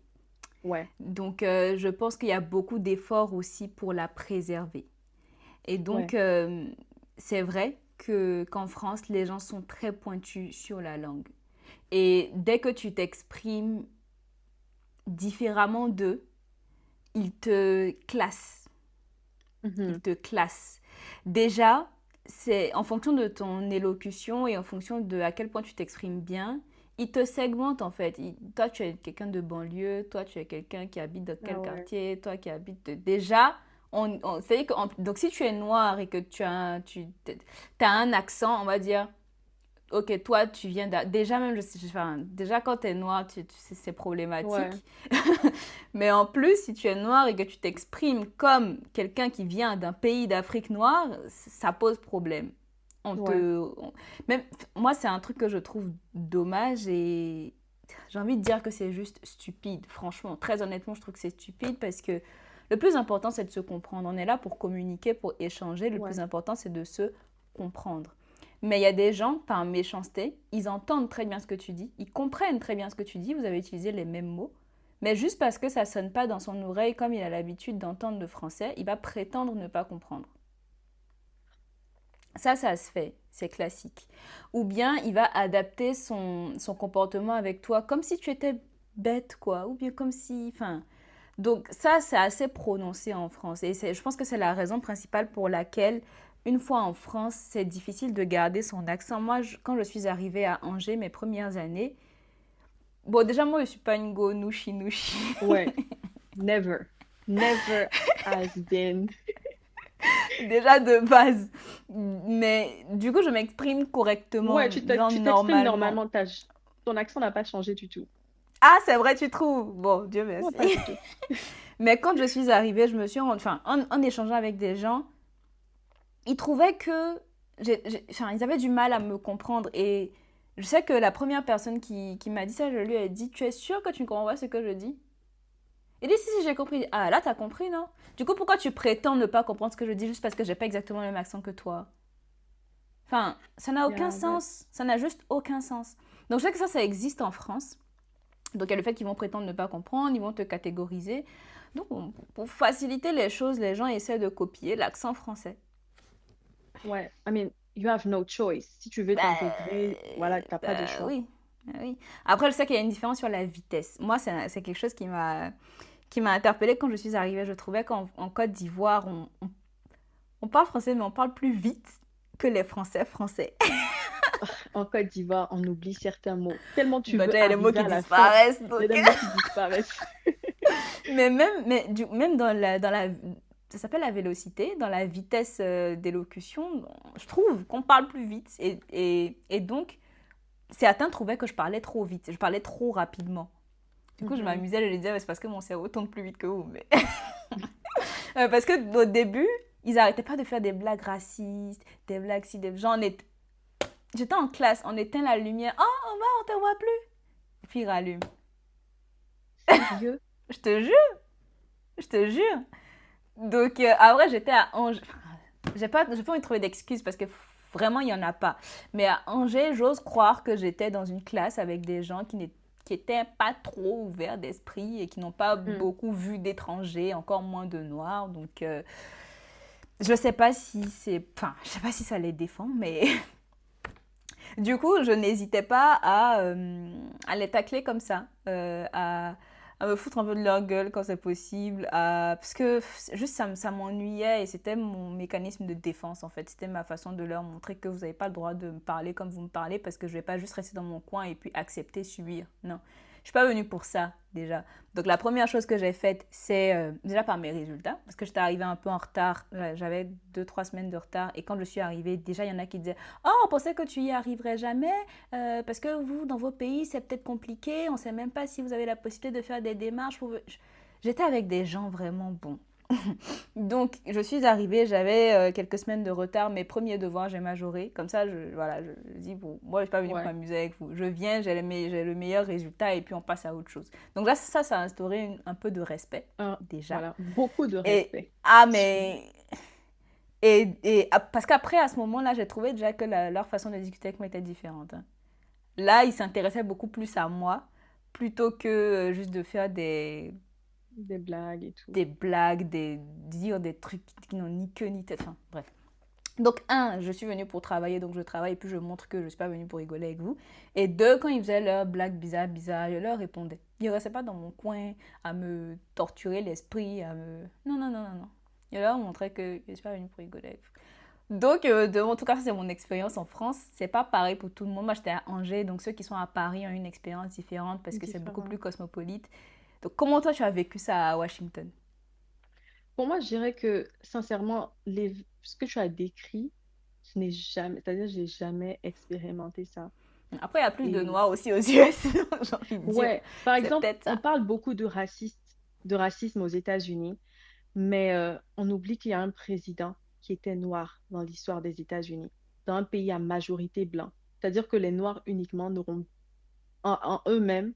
Speaker 2: Ouais,
Speaker 1: Donc, je pense qu'il y a beaucoup d'efforts aussi pour la préserver. Et donc,
Speaker 2: ouais.
Speaker 1: c'est vrai qu'en France, les gens sont très pointus sur la langue. Et dès que tu t'exprimes différemment d'eux, ils te classent. Ils
Speaker 2: Mhm.
Speaker 1: te classent. Déjà, c'est en fonction de ton élocution et en fonction de à quel point tu t'exprimes bien, ils te segmentent en fait. Toi, tu es quelqu'un de banlieue, toi, tu es quelqu'un qui habite dans
Speaker 2: Ah
Speaker 1: quel
Speaker 2: ouais.
Speaker 1: quartier, toi qui habites... Déjà, c'est que, donc si tu es noir et que as un accent, on va dire, ok, toi, tu viens déjà même, enfin, déjà quand tu es noir, c'est
Speaker 2: Ouais,
Speaker 1: problématique. Mais en plus, si tu es noir et que tu t'exprimes comme quelqu'un qui vient d'un pays d'Afrique noire, ça pose problème. On
Speaker 2: ouais,
Speaker 1: te, même moi, c'est un truc que je trouve dommage et j'ai envie de dire que c'est juste stupide. Franchement, très honnêtement, je trouve que c'est stupide parce que le plus important, c'est de se comprendre. On est là pour communiquer, pour échanger. Le plus
Speaker 2: ouais,
Speaker 1: important, c'est de se comprendre. Mais il y a des gens, par méchanceté, ils entendent très bien ce que tu dis, ils comprennent très bien ce que tu dis, vous avez utilisé les mêmes mots, mais juste parce que ça sonne pas dans son oreille comme il a l'habitude d'entendre le français, il va prétendre ne pas comprendre. Ça se fait, c'est classique. Ou bien il va adapter son comportement avec toi comme si tu étais bête, quoi. Ou bien comme si... Enfin, donc ça, c'est assez prononcé en France. Et je pense que c'est la raison principale pour laquelle, une fois en France, c'est difficile de garder son accent. Moi, quand je suis arrivée à Angers, mes premières années, bon, déjà, moi, je suis pas une go nouchi nouchi.
Speaker 2: ouais. Never. Never has been.
Speaker 1: Déjà de base. Mais du coup, je m'exprime
Speaker 2: Ouais,
Speaker 1: correctement, genre
Speaker 2: tu t'exprimes
Speaker 1: normalement.
Speaker 2: normalement. Ton accent n'a pas changé du tout.
Speaker 1: Ah, c'est vrai, tu trouves? Bon, Dieu
Speaker 2: Non,
Speaker 1: merci.
Speaker 2: pas du tout.
Speaker 1: Mais quand je suis arrivée, je me suis enfin, en échangeant avec des gens, ils trouvaient que, enfin, ils avaient du mal à me comprendre. Et je sais que la première personne qui m'a dit ça, je lui ai dit, tu es sûr que tu ne comprends pas ce que je dis? Il dit, si, j'ai compris. Ah, là, t'as compris, non? Du coup, pourquoi tu prétends ne pas comprendre ce que je dis juste parce que j'ai pas exactement le même accent que toi? Enfin, ça n'a aucun
Speaker 2: Yeah, but-
Speaker 1: sens. Ça n'a juste aucun sens. Donc, je sais que ça existe en France. Donc, il y a le fait qu'ils vont prétendre ne pas comprendre, ils vont te catégoriser. Donc, pour faciliter les choses, les gens essaient de copier l'accent français.
Speaker 2: Ouais, I mean, you have no choice. Si tu veux t'intégrer, voilà, t'as pas de choix.
Speaker 1: Oui, oui. Après, je sais qu'il y a une différence sur la vitesse. Moi, c'est quelque chose qui m'a interpellée quand je suis arrivée. Je trouvais qu'en Côte d'Ivoire, on parle français, mais on parle plus vite que les Français français.
Speaker 2: En Côte d'Ivoire, on oublie certains mots. Tellement tu
Speaker 1: Bah,
Speaker 2: veux
Speaker 1: déjà, il y a des mots
Speaker 2: arriver
Speaker 1: qui
Speaker 2: à la fin,
Speaker 1: disparaissent.
Speaker 2: il y a
Speaker 1: Donc...
Speaker 2: des mots qui disparaissent.
Speaker 1: même dans la, ça s'appelle la vélocité, dans la vitesse d'élocution, je trouve qu'on parle plus vite. Et donc, certains trouvaient que je parlais trop vite, je parlais trop rapidement. Du coup, je
Speaker 2: Mhm.
Speaker 1: m'amusais, je les disais, mais c'est parce que mon cerveau tourne plus vite que vous. Mais... parce que au début, ils arrêtaient pas de faire des blagues racistes, des blagues si, des gens. J'étais en classe, on éteint la lumière. Oh, on te voit plus. Et puis ils rallument.
Speaker 2: Sérieux?
Speaker 1: Je te jure, je te jure. Donc après, j'étais à Angers. J'ai pas envie de trouver d'excuses parce que vraiment, il n'y en a pas. Mais à Angers, j'ose croire que j'étais dans une classe avec des gens qui étaient pas trop ouverts d'esprit et qui n'ont pas
Speaker 2: Mm.
Speaker 1: beaucoup vu d'étrangers, encore moins de noirs. Donc, je sais pas si c'est, enfin, je sais pas si ça les défend, mais du coup, je n'hésitais pas à les tacler comme ça, à me foutre un peu de leur gueule quand c'est possible, parce que juste ça m'ennuyait et c'était mon mécanisme de défense en fait. C'était ma façon de leur montrer que vous n'avez pas le droit de me parler comme vous me parlez parce que je vais pas juste rester dans mon coin et puis accepter, subir. Non. Je suis pas venue pour ça déjà. Donc la première chose que j'ai faite, c'est déjà par mes résultats, parce que j'étais arrivée un peu en retard, j'avais 2, 3 semaines de retard, et quand je suis arrivée, déjà il y en a qui disaient oh, on pensait que tu y arriverais jamais parce que vous, dans vos pays, c'est peut-être compliqué. On ne sait même pas si vous avez la possibilité de faire des démarches. J'étais avec des gens vraiment bons. Donc, je suis arrivée, j'avais quelques semaines de retard. Mes premiers devoirs, j'ai majoré. Comme ça, voilà, je dis, bon, moi, je ne suis pas venue pour
Speaker 2: Ouais,
Speaker 1: m'amuser avec vous. Je viens, j'ai le meilleur résultat et puis on passe à autre chose. Donc là, ça a instauré un peu de respect, déjà.
Speaker 2: voilà, beaucoup de
Speaker 1: Et,
Speaker 2: respect.
Speaker 1: ah, mais parce qu'après, à ce moment-là, j'ai trouvé déjà que leur façon de discuter avec moi était différente, hein. Là, ils s'intéressaient beaucoup plus à moi plutôt que juste de faire
Speaker 2: Des blagues et tout.
Speaker 1: des blagues, dire des trucs qui n'ont ni queue ni tête. Enfin, bref. Donc, un, je suis venue pour travailler, donc je travaille et puis je montre que je ne suis pas venue pour rigoler avec vous. Et deux, quand ils faisaient leurs blagues bizarres, je leur répondais. Ils ne restaient pas dans mon coin à me torturer l'esprit, à me... Non, non, non, non, non. Je leur montrais que je ne suis pas venue pour rigoler avec vous. Donc, en tout cas, c'est mon expérience en France. C'est pas pareil pour tout le monde. Moi, j'étais à Angers, donc ceux qui sont à Paris ont une expérience différente parce que c'est beaucoup
Speaker 2: Différent.
Speaker 1: plus cosmopolite. Donc, comment toi, tu as vécu ça à Washington?
Speaker 2: Pour moi, je dirais que, sincèrement, ce que tu as décrit, je n'ai jamais, c'est-à-dire, j'ai jamais expérimenté ça.
Speaker 1: Après, il y a plus de
Speaker 2: Et
Speaker 1: noirs aussi aux US, j'ai envie de dire.
Speaker 2: ouais, par
Speaker 1: C'est
Speaker 2: exemple,
Speaker 1: peut-être
Speaker 2: on
Speaker 1: ça.
Speaker 2: parle beaucoup de racisme aux États-Unis, mais on oublie qu'il y a un président qui était noir dans l'histoire des États-Unis, dans un pays à majorité blanc. C'est-à-dire que les Noirs uniquement en eux-mêmes,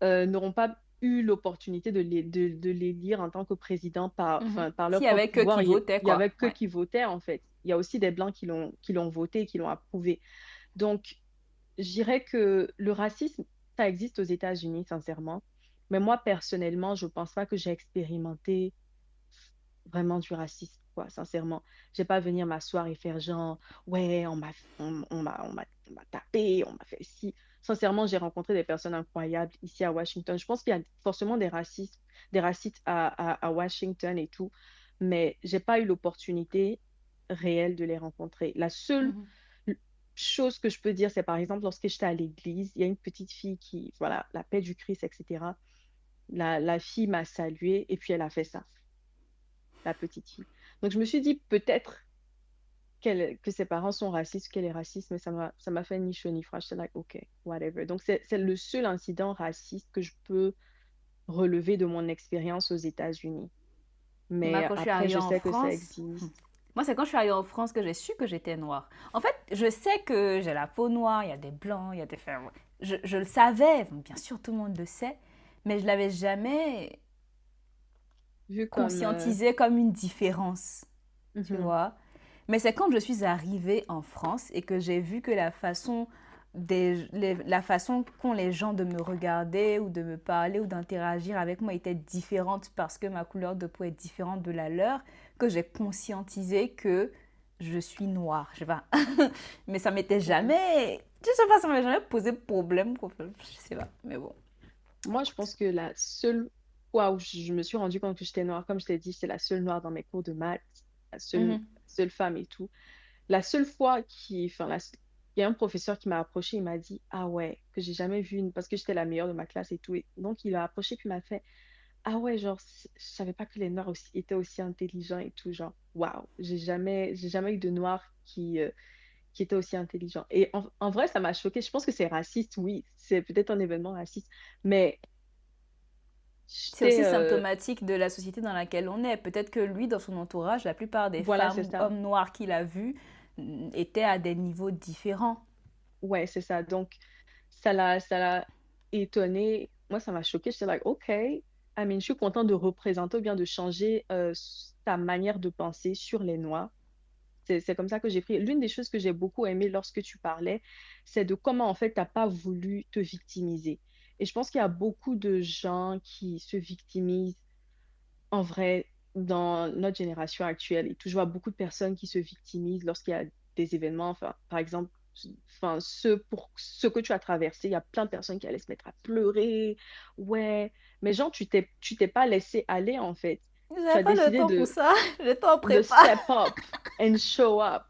Speaker 2: n'auront pas eu l'opportunité de l'élire en tant que président
Speaker 1: Mhm.
Speaker 2: enfin, par leur
Speaker 1: S'il y
Speaker 2: propre
Speaker 1: avait que
Speaker 2: pouvoir.
Speaker 1: qui votait,
Speaker 2: Il y
Speaker 1: quoi.
Speaker 2: avait que
Speaker 1: Ouais.
Speaker 2: qui votaient, en fait. Il y a aussi des Blancs qui l'ont voté, qui l'ont approuvé. Donc, je dirais que le racisme, ça existe aux États-Unis, sincèrement. Mais moi, personnellement, je ne pense pas que j'ai expérimenté vraiment du racisme, quoi, sincèrement. Je vais pas venir m'asseoir et faire genre, ouais, on m'a tapé, on m'a fait ci. Sincèrement, j'ai rencontré des personnes incroyables ici à Washington. Je pense qu'il y a forcément des racistes à Washington et tout, mais j'ai pas eu l'opportunité réelle de les rencontrer. La seule
Speaker 1: Mhm.
Speaker 2: chose que je peux dire, c'est par exemple, lorsque j'étais à l'église, il y a une petite fille qui, voilà, la paix du Christ, etc. La fille m'a saluée et puis elle a fait ça, la petite fille. Donc, je me suis dit peut-être que ses parents sont racistes, qu'elle est raciste, mais ça m'a fait ni chaud ni froid. J'étais like, OK, whatever. Donc, c'est le seul incident raciste que je peux relever de mon expérience aux États-Unis.
Speaker 1: Moi,
Speaker 2: Mais
Speaker 1: quand je suis
Speaker 2: après,
Speaker 1: arrivée
Speaker 2: je
Speaker 1: en
Speaker 2: sais que ça
Speaker 1: France,
Speaker 2: existe.
Speaker 1: moi, c'est quand je suis arrivée en France que j'ai su que j'étais noire. En fait, je sais que j'ai la peau noire, il y a des blancs, il y a des... Enfin, je le savais, bien sûr, tout le monde le sait, mais je l'avais jamais
Speaker 2: Vu comme...
Speaker 1: conscientisé comme une différence, tu
Speaker 2: mhm,
Speaker 1: vois. Mais c'est quand je suis arrivée en France et que j'ai vu que la façon qu'ont les gens de me regarder ou de me parler ou d'interagir avec moi était différente parce que ma couleur de peau est différente de la leur, que j'ai conscientisé que je suis noire. Je sais pas. Mais ça m'était
Speaker 2: mhm.
Speaker 1: jamais... Je sais pas, ça m'avait jamais posé problème, quoi. Je sais pas, mais bon.
Speaker 2: Moi, je pense que la seule fois où je me suis rendu compte que j'étais noire, comme je t'ai dit, c'est la seule noire dans mes cours de maths,
Speaker 1: Mhm.
Speaker 2: la seule femme et tout. La seule fois il y a un professeur qui m'a approché, il m'a dit, ah ouais, que j'ai jamais vu une, parce que j'étais la meilleure de ma classe et tout. Et donc, il a approché puis il m'a fait, ah ouais, genre, je savais pas que les noirs étaient aussi intelligents et tout, genre, waouh, j'ai jamais eu de noirs qui étaient aussi intelligents. Et en vrai, ça m'a choqué. Je pense que c'est raciste, oui, c'est peut-être un événement raciste, mais
Speaker 1: C'est aussi
Speaker 2: j'étais,
Speaker 1: symptomatique de la société dans laquelle on est. Peut-être que lui, dans son entourage, la plupart des
Speaker 2: voilà, c'est
Speaker 1: femmes ou
Speaker 2: ça.
Speaker 1: hommes noirs qu'il a vus étaient à des niveaux différents.
Speaker 2: Ouais, c'est ça. Donc, ça l'a étonné. Moi, ça m'a choqué. J'étais like, OK. I mean, je suis contente de représenter ou bien de changer ta manière de penser sur les Noirs. C'est comme ça que j'ai pris. L'une des choses que j'ai beaucoup aimé lorsque tu parlais, c'est de comment, en fait, tu n'as pas voulu te victimiser. Et je pense qu'il y a beaucoup de gens qui se victimisent en vrai, dans notre génération actuelle, et toujours beaucoup de personnes qui se victimisent lorsqu'il y a des événements, enfin, par exemple, enfin, pour ce que tu as traversé, il y a plein de personnes qui allaient se mettre à pleurer, ouais, mais genre, tu t'es pas laissé aller, en fait. Tu
Speaker 1: J'avais
Speaker 2: as
Speaker 1: pas le
Speaker 2: décidé
Speaker 1: temps pour ça. J'étais en
Speaker 2: de
Speaker 1: prépa.
Speaker 2: step up and show up,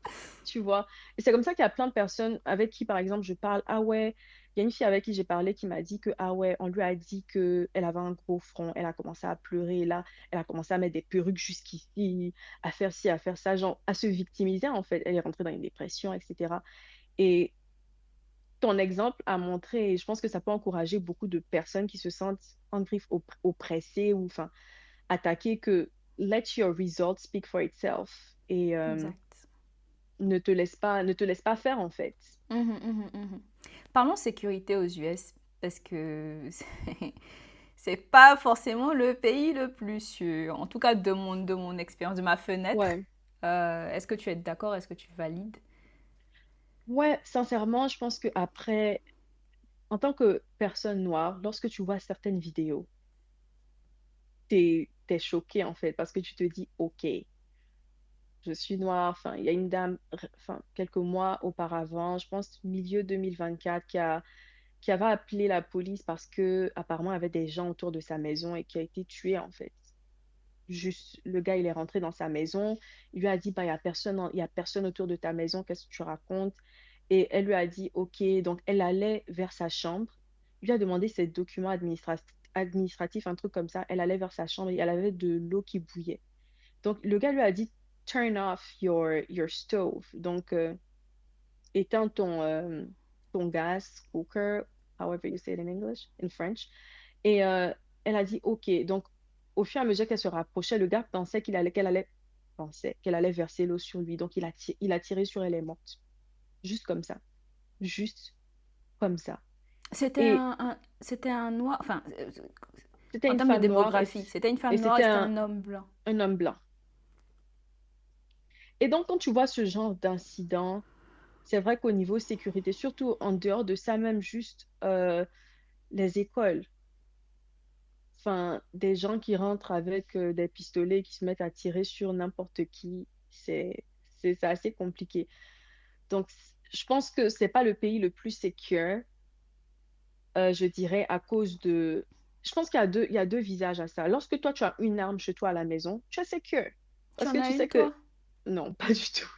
Speaker 2: tu vois. Et c'est comme ça qu'il y a plein de personnes avec qui, par exemple, je parle, ah ouais, il y a une fille avec qui j'ai parlé qui m'a dit que, ah ouais, on lui a dit que elle avait un gros front, elle a commencé à pleurer, là, elle a commencé à mettre des perruques jusqu'ici, à faire ci, à faire ça, genre, à se victimiser, en fait. Elle est rentrée dans une dépression, etc. Et ton exemple a montré, et je pense que ça peut encourager beaucoup de personnes qui se sentent en griffe oppressées ou, enfin, attaquées, que let your results speak for itself. Et
Speaker 1: Exact.
Speaker 2: ne te laisse pas faire, en fait.
Speaker 1: Mhm, mhm, mhm. Parlons sécurité aux US, parce que c'est pas forcément le pays le plus sûr. En tout cas, de mon expérience, de ma fenêtre.
Speaker 2: Ouais.
Speaker 1: Est-ce que tu es d'accord? Est-ce que tu valides?
Speaker 2: Ouais, sincèrement, je pense que après, en tant que personne noire, lorsque tu vois certaines vidéos, t'es choqué en fait, parce que tu te dis, OK, je suis noire. Enfin, il y a une dame, enfin, quelques mois auparavant, je pense milieu 2024, qui avait appelé la police parce que apparemment il y avait des gens autour de sa maison et qui a été tué en fait. Juste, le gars, il est rentré dans sa maison, il lui a dit, bah, il y a personne, il y a personne autour de ta maison, qu'est-ce que tu racontes? Et elle lui a dit, OK, donc elle allait vers sa chambre. Il lui a demandé ses documents administratifs, un truc comme ça. Elle allait vers sa chambre et elle avait de l'eau qui bouillait. Donc le gars lui a dit, turn off your stove. Donc, éteins ton gas cooker, however you say it in English, in French. Et elle a dit OK. Donc, au fur et à mesure qu'elle se rapprochait, le gars pensait qu'elle allait verser l'eau sur lui. Donc, il a tiré sur elle, elle est morte. Juste comme ça. Juste comme ça.
Speaker 1: C'était
Speaker 2: Et
Speaker 1: c'était un noir, enfin,
Speaker 2: c'était
Speaker 1: en
Speaker 2: une
Speaker 1: termes de
Speaker 2: femme noire
Speaker 1: démographie, c'était une
Speaker 2: et
Speaker 1: femme noire et
Speaker 2: c'était
Speaker 1: c'était
Speaker 2: un,
Speaker 1: un homme blanc.
Speaker 2: un homme blanc. Et donc, quand tu vois ce genre d'incident, c'est vrai qu'au niveau sécurité, surtout en dehors de ça, même juste les écoles. Enfin, des gens qui rentrent avec des pistolets, qui se mettent à tirer sur n'importe qui, c'est assez compliqué. Donc, je pense que c'est pas le pays le plus secure, je dirais, à cause de... Je pense qu'il y a deux visages à ça. Lorsque toi, tu as une arme chez toi à la maison, tu es secure.
Speaker 1: Tu
Speaker 2: Parce
Speaker 1: en
Speaker 2: que
Speaker 1: as
Speaker 2: tu sais
Speaker 1: une,
Speaker 2: que...
Speaker 1: toi?
Speaker 2: Non, pas du tout.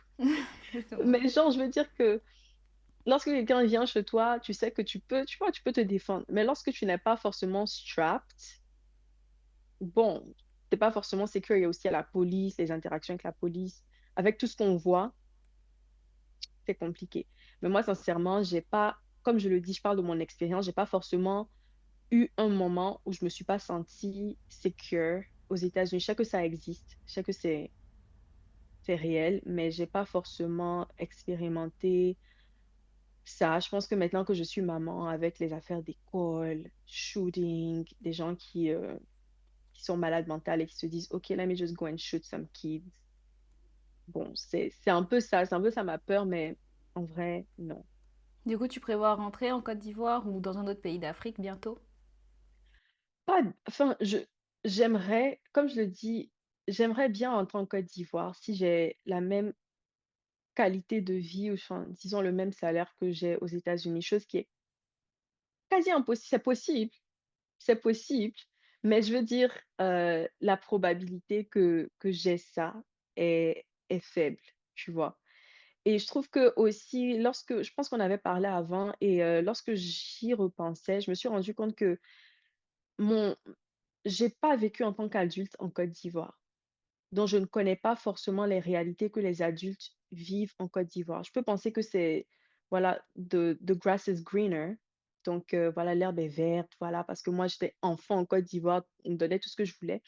Speaker 1: Justement.
Speaker 2: Mais genre, je veux dire que lorsque quelqu'un vient chez toi, tu sais que tu vois, tu peux te défendre. Mais lorsque tu n'es pas forcément strapped, bon. t'es pas forcément secure. Il y a aussi à la police, les interactions avec la police. Avec tout ce qu'on voit, c'est compliqué. Mais moi, sincèrement, j'ai pas, comme je le dis, je parle de mon expérience, j'ai pas forcément eu un moment où je me suis pas sentie secure aux États-Unis. Je sais que ça existe, je sais que c'est réel, mais j'ai pas forcément expérimenté ça. Je pense que maintenant que je suis maman, avec les affaires d'école, shooting, des gens qui sont malades mentales et qui se disent, OK, let me just go and shoot some kids. Bon, c'est un peu ça, c'est un peu ça ma peur, mais en vrai, non.
Speaker 1: Du coup, tu prévois rentrer en Côte d'Ivoire ou dans un autre pays d'Afrique bientôt?
Speaker 2: Pas, enfin, j'aimerais, comme je le dis, j'aimerais bien rentrer en Côte d'Ivoire si j'ai la même qualité de vie ou enfin, disons le même salaire que j'ai aux États-Unis, chose qui est quasi impossible. C'est possible, mais je veux dire, la probabilité que j'ai ça est faible, tu vois? Et je trouve que aussi lorsque je pense qu'on avait parlé avant et lorsque j'y repensais, je me suis rendu compte que mon j'ai pas vécu en tant qu'adulte en Côte d'Ivoire. Donc je ne connais pas forcément les réalités que les adultes vivent en Côte d'Ivoire. Je peux penser que c'est, voilà, the grass is greener. Donc voilà, l'herbe est verte, voilà, parce que moi j'étais enfant en Côte d'Ivoire, on me donnait tout ce que je voulais.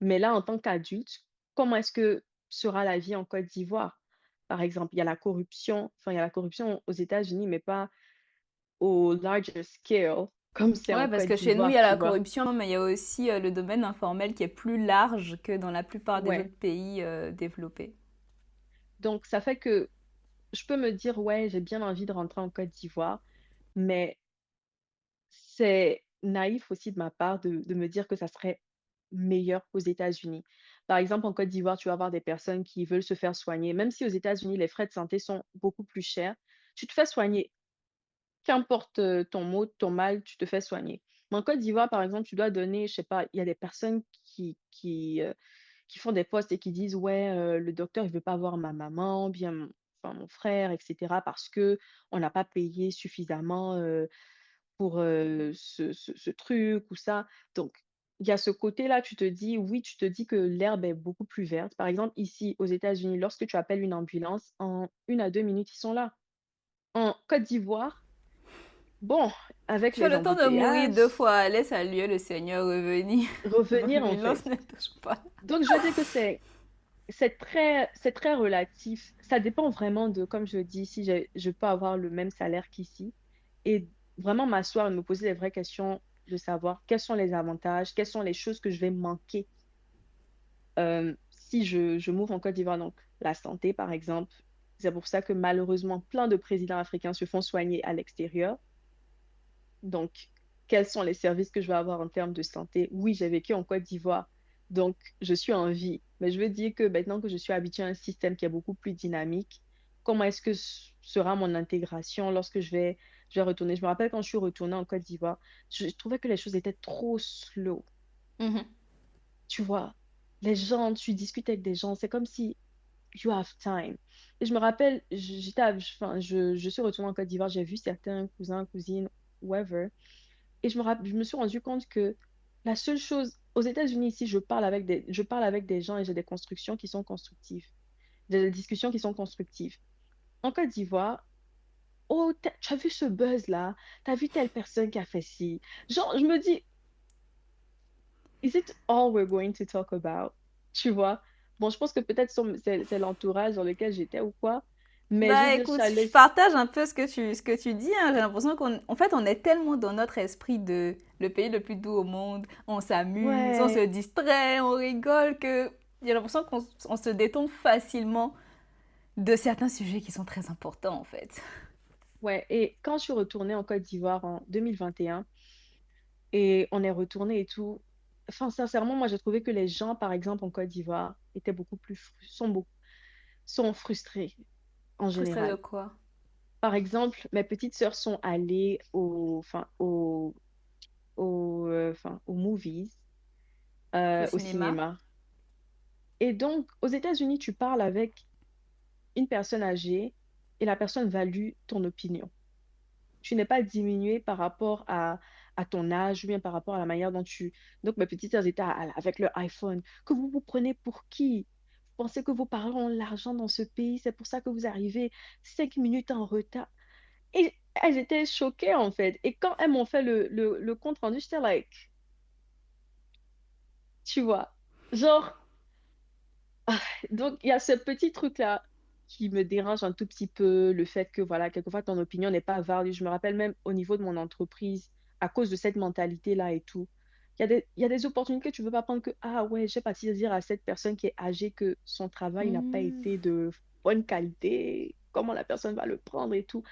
Speaker 2: Mais là, en tant qu'adulte, comment est-ce que sera la vie en Côte d'Ivoire? Par exemple, il y a la corruption, enfin il y a la corruption aux États-Unis, mais pas au larger scale comme c'est
Speaker 1: Ouais,
Speaker 2: en
Speaker 1: parce
Speaker 2: Côte
Speaker 1: que chez nous, il y
Speaker 2: d'Ivoire,
Speaker 1: a
Speaker 2: tu
Speaker 1: la
Speaker 2: vois?
Speaker 1: corruption, mais il y a aussi le domaine informel qui est plus large que dans la plupart des
Speaker 2: Ouais.
Speaker 1: autres pays développés.
Speaker 2: Donc ça fait que je peux me dire, ouais, j'ai bien envie de rentrer en Côte d'Ivoire, mais c'est naïf aussi de ma part de me dire que ça serait meilleur qu'aux États-Unis. Par exemple, en Côte d'Ivoire, tu vas avoir des personnes qui veulent se faire soigner, même si aux États-Unis, les frais de santé sont beaucoup plus chers. Tu te fais soigner, qu'importe ton mot, ton mal, tu te fais soigner. Mais en Côte d'Ivoire, par exemple, tu dois donner, je sais pas, il y a des personnes qui font des posts et qui disent: «Ouais, le docteur, il veut pas voir ma maman, bien mon frère et cetera parce que on n'a pas payé suffisamment, pour, ce truc ou ça». Donc il y a ce côté-là, tu te dis oui, tu te dis que l'herbe est beaucoup plus verte. Par exemple, ici, aux États-Unis, lorsque tu appelles une ambulance, en 1 à 2 minutes, ils sont là. En Côte d'Ivoire, bon, avec
Speaker 1: Tu as
Speaker 2: les
Speaker 1: le temps de mourir
Speaker 2: embouteillages,
Speaker 1: 2 fois, laisse saluer le Seigneur revenir.
Speaker 2: revenir en
Speaker 1: L'ambulance
Speaker 2: fait.
Speaker 1: ne touche pas.
Speaker 2: Donc je veux dire que c'est très relatif. Ça dépend vraiment de, comme je dis, si je peux avoir le même salaire qu'ici et vraiment m'asseoir et me poser les vraies questions de savoir quels sont les avantages, quelles sont les choses que je vais manquer si je m'ouvre en Côte d'Ivoire. Donc, la santé, par exemple. C'est pour ça que malheureusement, plein de présidents africains se font soigner à l'extérieur. Donc, quels sont les services que je vais avoir en termes de santé? Oui, j'ai vécu en Côte d'Ivoire, donc je suis en vie. Mais je veux dire que maintenant que je suis habituée à un système qui est beaucoup plus dynamique, comment est-ce que sera mon intégration lorsque je vais retourner? Je me rappelle quand je suis retournée en Côte d'Ivoire, je trouvais que les choses étaient trop slow.
Speaker 1: Mhm.
Speaker 2: Tu vois, les gens, tu discutes avec des gens, c'est comme si you have time. Et je me rappelle, enfin, je suis retournée en Côte d'Ivoire, j'ai vu certains cousins, cousines, whoever. Et je me suis rendu compte que la seule chose, aux États-Unis, ici, je parle avec des gens et j'ai des constructions qui sont constructives. J'ai des discussions qui sont constructives. En Côte d'Ivoire, oh, tu as vu ce buzz-là? Tu as vu telle personne qui a fait ci? Genre, je me dis, is it all we're going to talk about? Tu vois? Bon, je pense que peut-être c'est l'entourage dans lequel j'étais ou quoi. Mais je veux
Speaker 1: Bah
Speaker 2: dire, je suis
Speaker 1: écoute, je
Speaker 2: allée.
Speaker 1: partage un peu ce que tu dis, hein. J'ai l'impression qu'en fait, on est tellement dans notre esprit de le pays le plus doux au monde. On s'amuse, on se
Speaker 2: Ouais,
Speaker 1: distrait, on rigole, que j'ai l'impression on se détourne facilement de certains sujets qui sont très importants en fait.
Speaker 2: ouais. Et quand je suis retournée en Côte d'Ivoire en 2021, et on est retourné et tout. Enfin, sincèrement, moi, j'ai trouvé que les gens, par exemple, en Côte d'Ivoire, étaient beaucoup plus, sont frustrés en
Speaker 1: Frustré de
Speaker 2: général.
Speaker 1: quoi?
Speaker 2: Par exemple, mes petites sœurs sont allées aux movies,
Speaker 1: Au
Speaker 2: au
Speaker 1: cinéma?
Speaker 2: cinéma. Et donc, aux États-Unis, tu parles avec une personne âgée et la personne value ton opinion. Tu n'es pas diminué par rapport à ton âge ou bien par rapport à la manière dont tu... Donc, mes petites sœurs étaient avec leur iPhone. Que vous vous prenez pour qui? Vous pensez que vos parents ont l'argent dans ce pays, c'est pour ça que vous arrivez 5 minutes en retard. Et elles étaient choquées, en fait. Et quand elles m'ont fait le compte rendu, j'étais like, tu vois, genre... Donc, il y a ce petit truc-là qui me dérange un tout petit peu, le fait que, voilà, quelquefois, ton opinion n'est pas value. Je me rappelle même au niveau de mon entreprise, à cause de cette mentalité-là et tout, il y a des opportunités que tu ne veux pas prendre que, ah ouais, j'ai pas à dire à cette personne qui est âgée que son travail n'a pas
Speaker 1: Hmm.
Speaker 2: été de bonne qualité, comment la personne va le prendre et tout.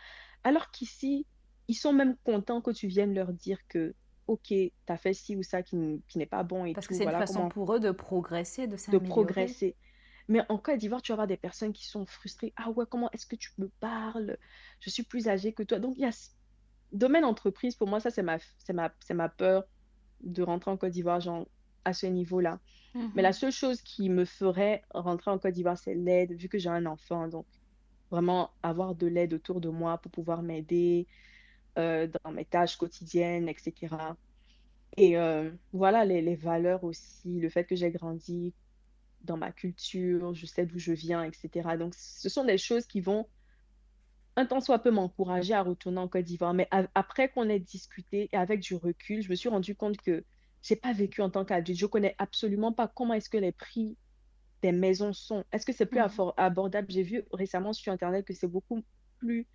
Speaker 2: Alors qu'ici, ils sont même contents que tu viennes leur dire que, OK, tu as fait ci ou ça qui n'est pas bon et
Speaker 1: Parce que
Speaker 2: tout,
Speaker 1: c'est une
Speaker 2: voilà
Speaker 1: façon
Speaker 2: comment
Speaker 1: pour eux de progresser, de
Speaker 2: de
Speaker 1: s'améliorer.
Speaker 2: progresser. Mais en Côte d'Ivoire, tu vas avoir des personnes qui sont frustrées. Ah ouais, comment est-ce que tu me parles? Je suis plus âgée que toi. Donc, il y a domaine entreprise, pour moi, ça, c'est ma peur de rentrer en Côte d'Ivoire, genre, à ce niveau-là. Mais la
Speaker 1: Mhm.
Speaker 2: seule chose qui me ferait rentrer en Côte d'Ivoire, c'est l'aide, vu que j'ai un enfant. Donc, vraiment avoir de l'aide autour de moi pour pouvoir m'aider dans mes tâches quotidiennes, etc. Et voilà, les valeurs aussi, le fait que j'ai grandi dans ma culture, je sais d'où je viens, etc. Donc, ce sont des choses qui vont un tant soit peu m'encourager à retourner en Côte d'Ivoire. Mais après qu'on ait discuté et avec du recul, je me suis rendu compte que j'ai pas vécu en tant qu'adulte. Je connais absolument pas comment est-ce que les prix des maisons sont. Est-ce que c'est plus
Speaker 1: Mhm.
Speaker 2: abordable? J'ai vu récemment sur Internet que c'est beaucoup plus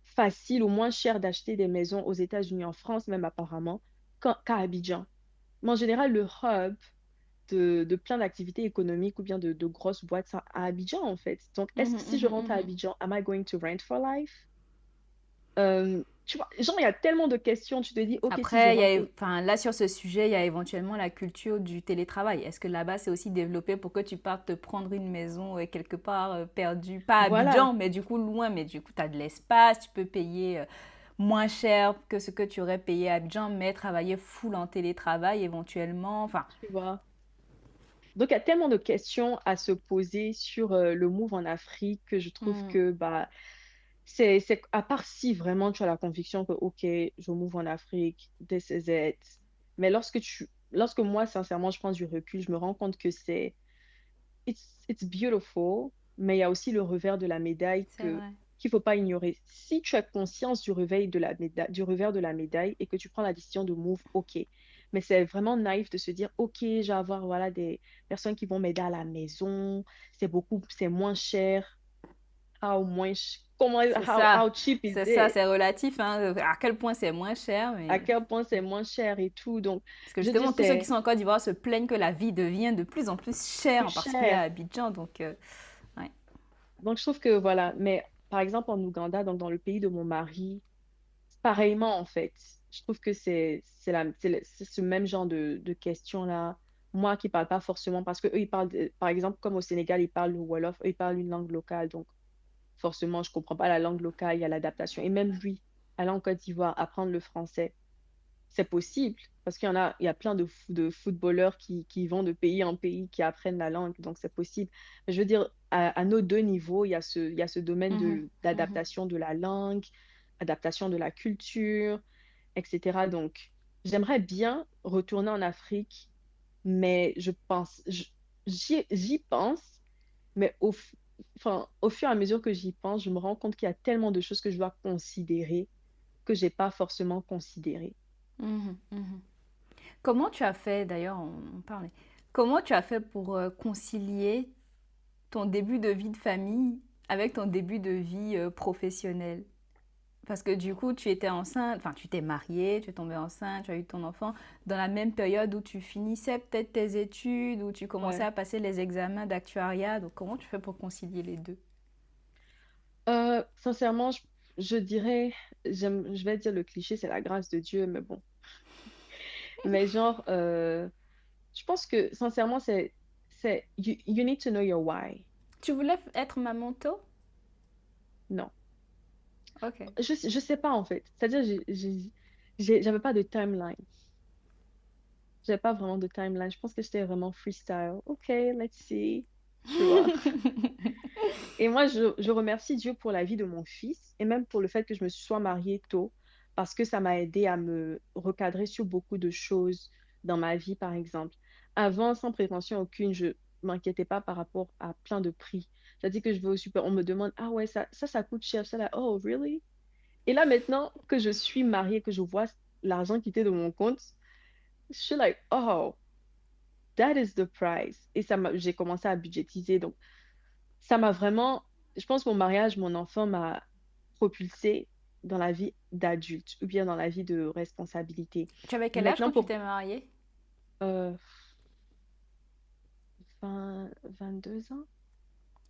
Speaker 2: facile ou moins cher d'acheter des maisons aux États-Unis, en France même apparemment, qu'à Abidjan. Mais en général, le hub de plein d'activités économiques ou bien de grosses boîtes à Abidjan, en fait. Donc, est-ce
Speaker 1: Mhm,
Speaker 2: que si je
Speaker 1: mhm,
Speaker 2: rentre à
Speaker 1: mhm.
Speaker 2: Abidjan, am I going to rent for life? Tu vois, genre, il y a tellement de questions. Tu te dis, OK, si je
Speaker 1: Après,
Speaker 2: rentre...
Speaker 1: enfin, là sur ce sujet, il y a éventuellement la culture du télétravail. Est-ce que là-bas, c'est aussi développé pour que tu partes te prendre une maison quelque part perdue, pas à
Speaker 2: Voilà,
Speaker 1: Abidjan, mais du coup loin, mais du coup, tu as de l'espace, tu peux payer moins cher que ce que tu aurais payé à Abidjan, mais travailler full en télétravail éventuellement. Enfin,
Speaker 2: tu vois. Donc, il y a tellement de questions à se poser sur le move en Afrique que je trouve
Speaker 1: hmm,
Speaker 2: que, bah, à part si vraiment tu as la conviction que, OK, je move en Afrique, this is it. Mais lorsque moi, sincèrement, je prends du recul, je me rends compte que it's beautiful, mais il y a aussi le revers de la médaille
Speaker 1: c'est vrai.
Speaker 2: qu'il faut pas ignorer. Si tu as conscience du revers de la médaille et que tu prends la décision de move, OK. Mais c'est vraiment naïf de se dire, OK, je vais avoir voilà, des personnes qui vont m'aider à la maison, c'est moins cher. How cheap is
Speaker 1: C'est ça,
Speaker 2: it?
Speaker 1: c'est relatif, hein, à quel point c'est moins cher,
Speaker 2: À
Speaker 1: mais...
Speaker 2: quel point c'est moins cher et tout. Donc,
Speaker 1: Parce que
Speaker 2: je dis,
Speaker 1: justement, tous ceux qui
Speaker 2: c'est
Speaker 1: sont en Côte d'Ivoire se plaignent que la vie devient de plus en plus chère,
Speaker 2: plus
Speaker 1: en particulier
Speaker 2: cher.
Speaker 1: à Abidjan, donc... ouais.
Speaker 2: Donc, je trouve que voilà. Mais par exemple, en Ouganda, donc dans le pays de mon mari, pareillement, en fait, je trouve que c'est ce même genre de questions-là. Moi qui parle pas forcément, parce que eux, ils parlent, par exemple, comme au Sénégal, ils parlent le Wolof, eux, ils parlent une langue locale. Donc, forcément, je comprends pas la langue locale, il y a l'adaptation. Et même lui, aller en Côte d'Ivoire, apprendre le français, c'est possible. Parce il y a plein de footballeurs qui vont de pays en pays, qui apprennent la langue. Donc, c'est possible. Mais je veux dire, à nos deux niveaux, il y a ce domaine
Speaker 1: Mhm, mhm.
Speaker 2: d'adaptation de la langue, adaptation de la culture, etc. Donc, j'aimerais bien retourner en Afrique, mais j'y pense, mais au fur et à mesure que j'y pense, je me rends compte qu'il y a tellement de choses que je dois considérer que j'ai pas forcément considérées.
Speaker 1: Mhm, mhm. Comment tu as fait, d'ailleurs, on parlait, comment tu as fait pour concilier ton début de vie de famille avec ton début de vie professionnelle? Parce que du coup, tu étais enceinte, enfin, tu t'es mariée, tu es tombée enceinte, tu as eu ton enfant dans la même période où tu finissais peut-être tes études, où tu commençais
Speaker 2: Ouais.
Speaker 1: à passer les examens d'actuariat. Donc, comment tu fais pour concilier les deux?
Speaker 2: Sincèrement, je dirais, je vais dire le cliché, c'est la grâce de Dieu, mais bon. Mais genre, je pense que sincèrement, you need to know your why.
Speaker 1: Tu voulais être maman tôt?
Speaker 2: Non.
Speaker 1: Ok.
Speaker 2: Je sais pas en fait. C'est-à-dire, j'avais pas de timeline. J'avais pas vraiment de timeline. Je pense que j'étais vraiment freestyle. OK, let's see. Tu vois. Et moi, je remercie Dieu pour la vie de mon fils et même pour le fait que je me sois mariée tôt. parce que ça m'a aidé à me recadrer sur beaucoup de choses dans ma vie, par exemple. Avant, sans prétention aucune, je m'inquiétais pas par rapport à plein de prix. C'est-à-dire que je vais au super, on me demande, ah ouais, ça coûte cher, ça là, oh, really? Et là, maintenant que je suis mariée, que je vois l'argent quitter de mon compte, je suis like, oh, that is the price. Et j'ai commencé à budgétiser. Donc, ça m'a vraiment, je pense que mon mariage, mon enfant m'a propulsée dans la vie d'adulte ou bien dans la vie de responsabilité.
Speaker 1: Tu avais quel âge
Speaker 2: Maintenant,
Speaker 1: quand tu
Speaker 2: pour
Speaker 1: t'es mariée?
Speaker 2: euh, 22 ans,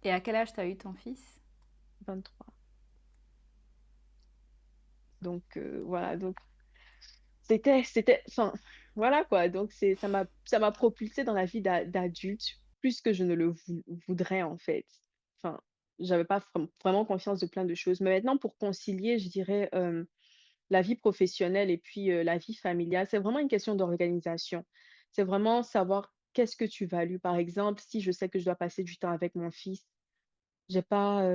Speaker 1: Et à quel âge t'as eu ton fils?
Speaker 2: 23. Donc, voilà. Donc, enfin, voilà quoi. Donc, ça m'a propulsée dans la vie d'adulte plus que je ne le voudrais en fait. Enfin, j'avais pas vraiment conscience de plein de choses. Mais maintenant, pour concilier, je dirais, la vie professionnelle et puis, la vie familiale, c'est vraiment une question d'organisation. C'est vraiment savoir qu'est-ce que tu values. Par exemple, si je sais que je dois passer du temps avec mon fils, j'ai pas,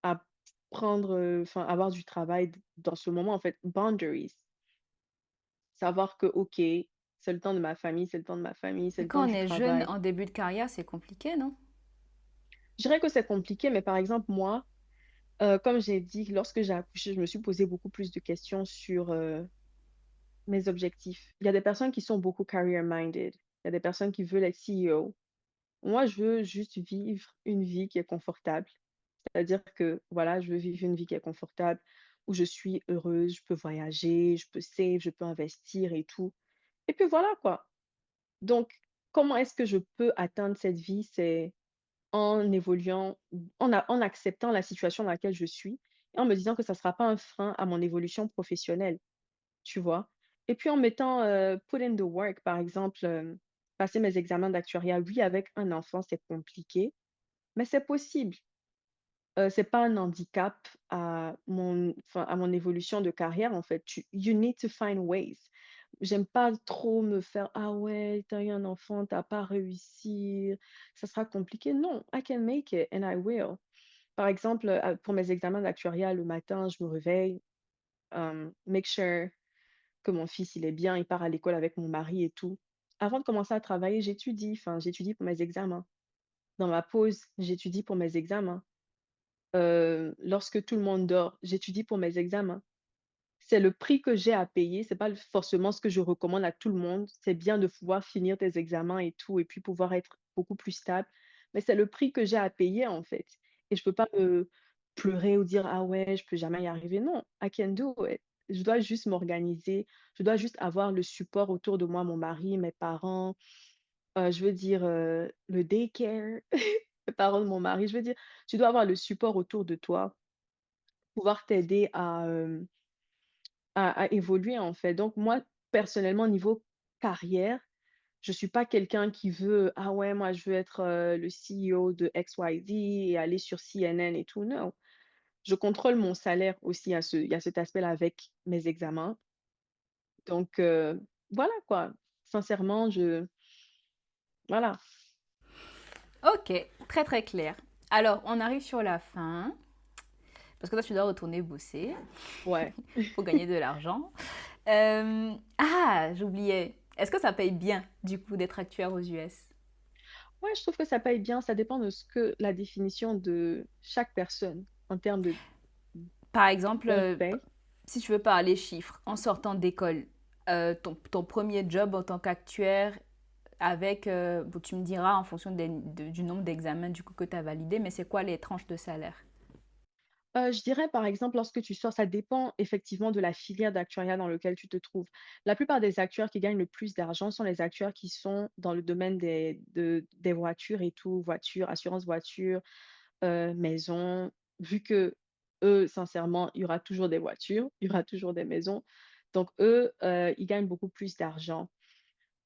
Speaker 2: à prendre, enfin, avoir du travail dans ce moment en fait. Boundaries. Savoir que, OK, c'est le temps de ma famille, c'est le temps de ma famille, c'est
Speaker 1: Mais
Speaker 2: le temps
Speaker 1: quand on
Speaker 2: du
Speaker 1: est jeune,
Speaker 2: travail.
Speaker 1: en début de carrière, c'est compliqué, non?
Speaker 2: Je dirais que c'est compliqué, mais par exemple, moi, comme j'ai dit, lorsque j'ai accouché, je me suis posé beaucoup plus de questions sur, mes objectifs. Il y a des personnes qui sont beaucoup career minded. Il y a des personnes qui veulent être CEO. Moi, je veux juste vivre une vie qui est confortable. C'est-à-dire que, voilà, je veux vivre une vie qui est confortable, où je suis heureuse, je peux voyager, je peux save, je peux investir et tout. Et puis voilà, quoi. Donc, comment est-ce que je peux atteindre cette vie? C'est en évoluant, en acceptant la situation dans laquelle je suis et en me disant que ça ne sera pas un frein à mon évolution professionnelle, tu vois? Et puis en mettant, put in the work, par exemple, passer mes examens d'actuariat. Oui, avec un enfant, c'est compliqué, mais c'est possible. C'est pas un handicap à mon évolution de carrière, en fait. You need to find ways. J'aime pas trop me faire: «Ah ouais, tu as eu un enfant, tu as pas réussi, ça sera compliqué». Non, I can make it and I will. Par exemple, pour mes examens d'actuariat, le matin, je me réveille, make sure que mon fils, il est bien, il part à l'école avec mon mari et tout. Avant de commencer à travailler, j'étudie, enfin, j'étudie pour mes examens. Dans ma pause, j'étudie pour mes examens. Lorsque tout le monde dort, j'étudie pour mes examens. C'est le prix que j'ai à payer, c'est pas forcément ce que je recommande à tout le monde. C'est bien de pouvoir finir tes examens et tout et puis pouvoir être beaucoup plus stable, mais c'est le prix que j'ai à payer, en fait et je peux pas me pleurer ou dire: «Ah ouais, je peux jamais y arriver». Non, I can do it. Je dois juste m'organiser, je dois juste avoir le support autour de moi, mon mari, mes parents, je veux dire, le daycare, les parents de mon mari. Je veux dire, tu dois avoir le support autour de toi, pouvoir t'aider à évoluer, en fait. Donc moi, personnellement, niveau carrière, je suis pas quelqu'un qui veut: «Ah ouais, moi je veux être, le CEO de XYZ et aller sur CNN et tout». Non, je contrôle mon salaire aussi, il y a cet aspect-là avec mes examens. Donc voilà quoi. Sincèrement, voilà.
Speaker 1: Ok, très très clair. Alors, on arrive sur la fin, parce que toi, tu dois retourner bosser
Speaker 2: Ouais.
Speaker 1: pour gagner de l'argent. J'oubliais. Est-ce que ça paye bien, du coup, d'être actuaire aux US?
Speaker 2: Ouais, je trouve que ça paye bien, ça dépend de ce que la définition de chaque personne en termes de
Speaker 1: Par exemple,
Speaker 2: bon paie.
Speaker 1: si tu veux parler chiffres, en sortant d'école, ton premier job en tant qu'actuaire, avec, bon, tu me diras en fonction du nombre d'examens du coup que tu as validé, mais c'est quoi les tranches de salaire?
Speaker 2: Je dirais, par exemple, lorsque tu sors, ça dépend effectivement de la filière d'actuariat dans lequel tu te trouves. La plupart des actuaires qui gagnent le plus d'argent sont les actuaires qui sont dans le domaine des voitures et tout, voitures, assurance voiture, maison, vu que eux, sincèrement, il y aura toujours des voitures, il y aura toujours des maisons. Donc eux, ils gagnent beaucoup plus d'argent.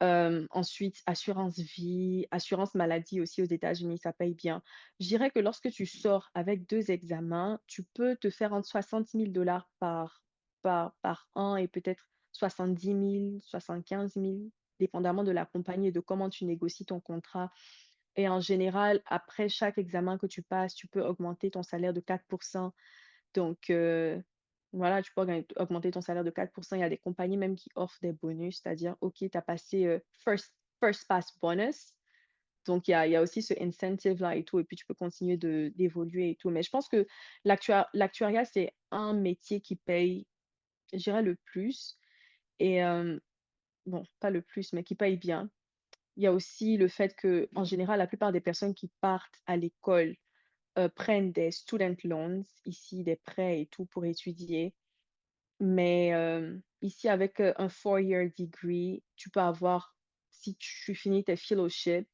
Speaker 2: Ensuite, assurance vie, assurance maladie aussi aux États-Unis, ça paye bien. Je dirais que lorsque tu sors avec 2 examens, tu peux te faire entre 60 000 $ par an et peut-être 70 000, 75 000, dépendamment de la compagnie et de comment tu négocies ton contrat. Et en général, après chaque examen que tu passes, tu peux augmenter ton salaire de 4. Donc Voilà, tu peux augmenter ton salaire de 4%. Il y a des compagnies même qui offrent des bonus, c'est-à-dire, OK, tu as passé, first pass bonus. Donc il y a aussi ce incentive-là et tout et puis tu peux continuer d'évoluer et tout. Mais je pense que l'actuariat, c'est un métier qui paye, je dirais le plus et bon, pas le plus, mais qui paye bien. Il y a aussi le fait que, en général, la plupart des personnes qui partent à l'école, prennent des student loans, ici des prêts et tout pour étudier. Mais ici avec, un 4-year degree, tu peux avoir si tu finis tes fellowships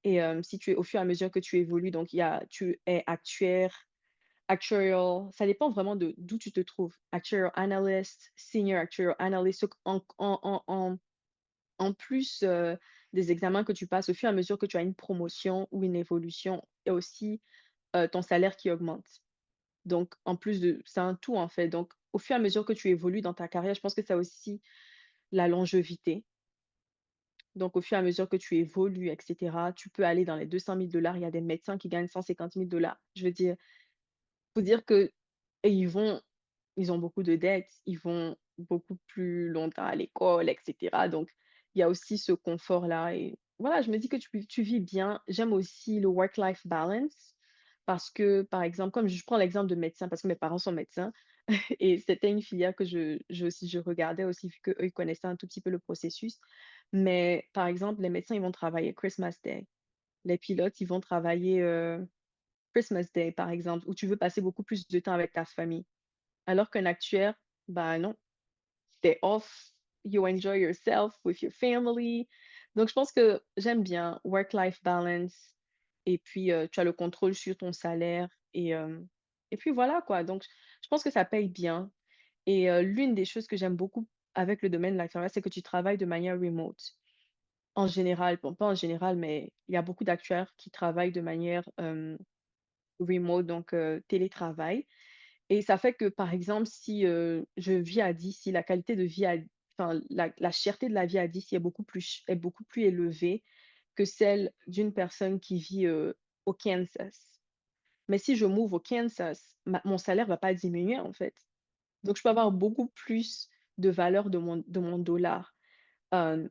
Speaker 2: et si tu es au fur et à mesure que tu évolues, donc tu es actuarial, ça dépend vraiment de d'où tu te trouves. Actuarial analyst, senior actuarial analyst, donc en plus, des examens que tu passes au fur et à mesure que tu as une promotion ou une évolution, il y a aussi, ton salaire qui augmente. Donc en plus de c'est un tout, en fait. Donc au fur et à mesure que tu évolues dans ta carrière, je pense que ça aussi la longévité. Donc au fur et à mesure que tu évolues et cetera, tu peux aller dans les 200 000 $. Il y a des médecins qui gagnent 150 000 $. Je veux dire, faut dire que et ils ont beaucoup de dettes, ils vont beaucoup plus longtemps à l'école et cetera. Donc il y a aussi ce confort-là et voilà, je me dis que tu vis bien. J'aime aussi le work-life balance parce que, par exemple, comme je prends l'exemple de médecin parce que mes parents sont médecins et c'était une filière que je regardais aussi vu qu'eux, ils connaissaient un tout petit peu le processus. Mais par exemple, les médecins, ils vont travailler Christmas Day. Les pilotes, ils vont travailler, Christmas Day, par exemple, où tu veux passer beaucoup plus de temps avec ta famille. Alors qu'un actuaire, bah non, t'es off, you enjoy yourself with your family. Donc, je pense que j'aime bien work-life balance. Et puis, tu as le contrôle sur ton salaire. Et puis voilà quoi. Donc, je pense que ça paye bien. Et l'une des choses que j'aime beaucoup avec le domaine de l'actuariat, c'est que tu travailles de manière remote. En général, bon, pas en général, mais il y a beaucoup d'actuaires qui travaillent de manière remote, donc télétravail. Et ça fait que, par exemple, si, je vis à DC, la qualité de vie enfin, la cherté de la vie à DC est beaucoup plus élevée que celle d'une personne qui vit, au Kansas. Mais si je m'ouvre au Kansas, ma mon salaire va pas diminuer, en fait. Donc je peux avoir beaucoup plus de valeur de mon dollar. Hem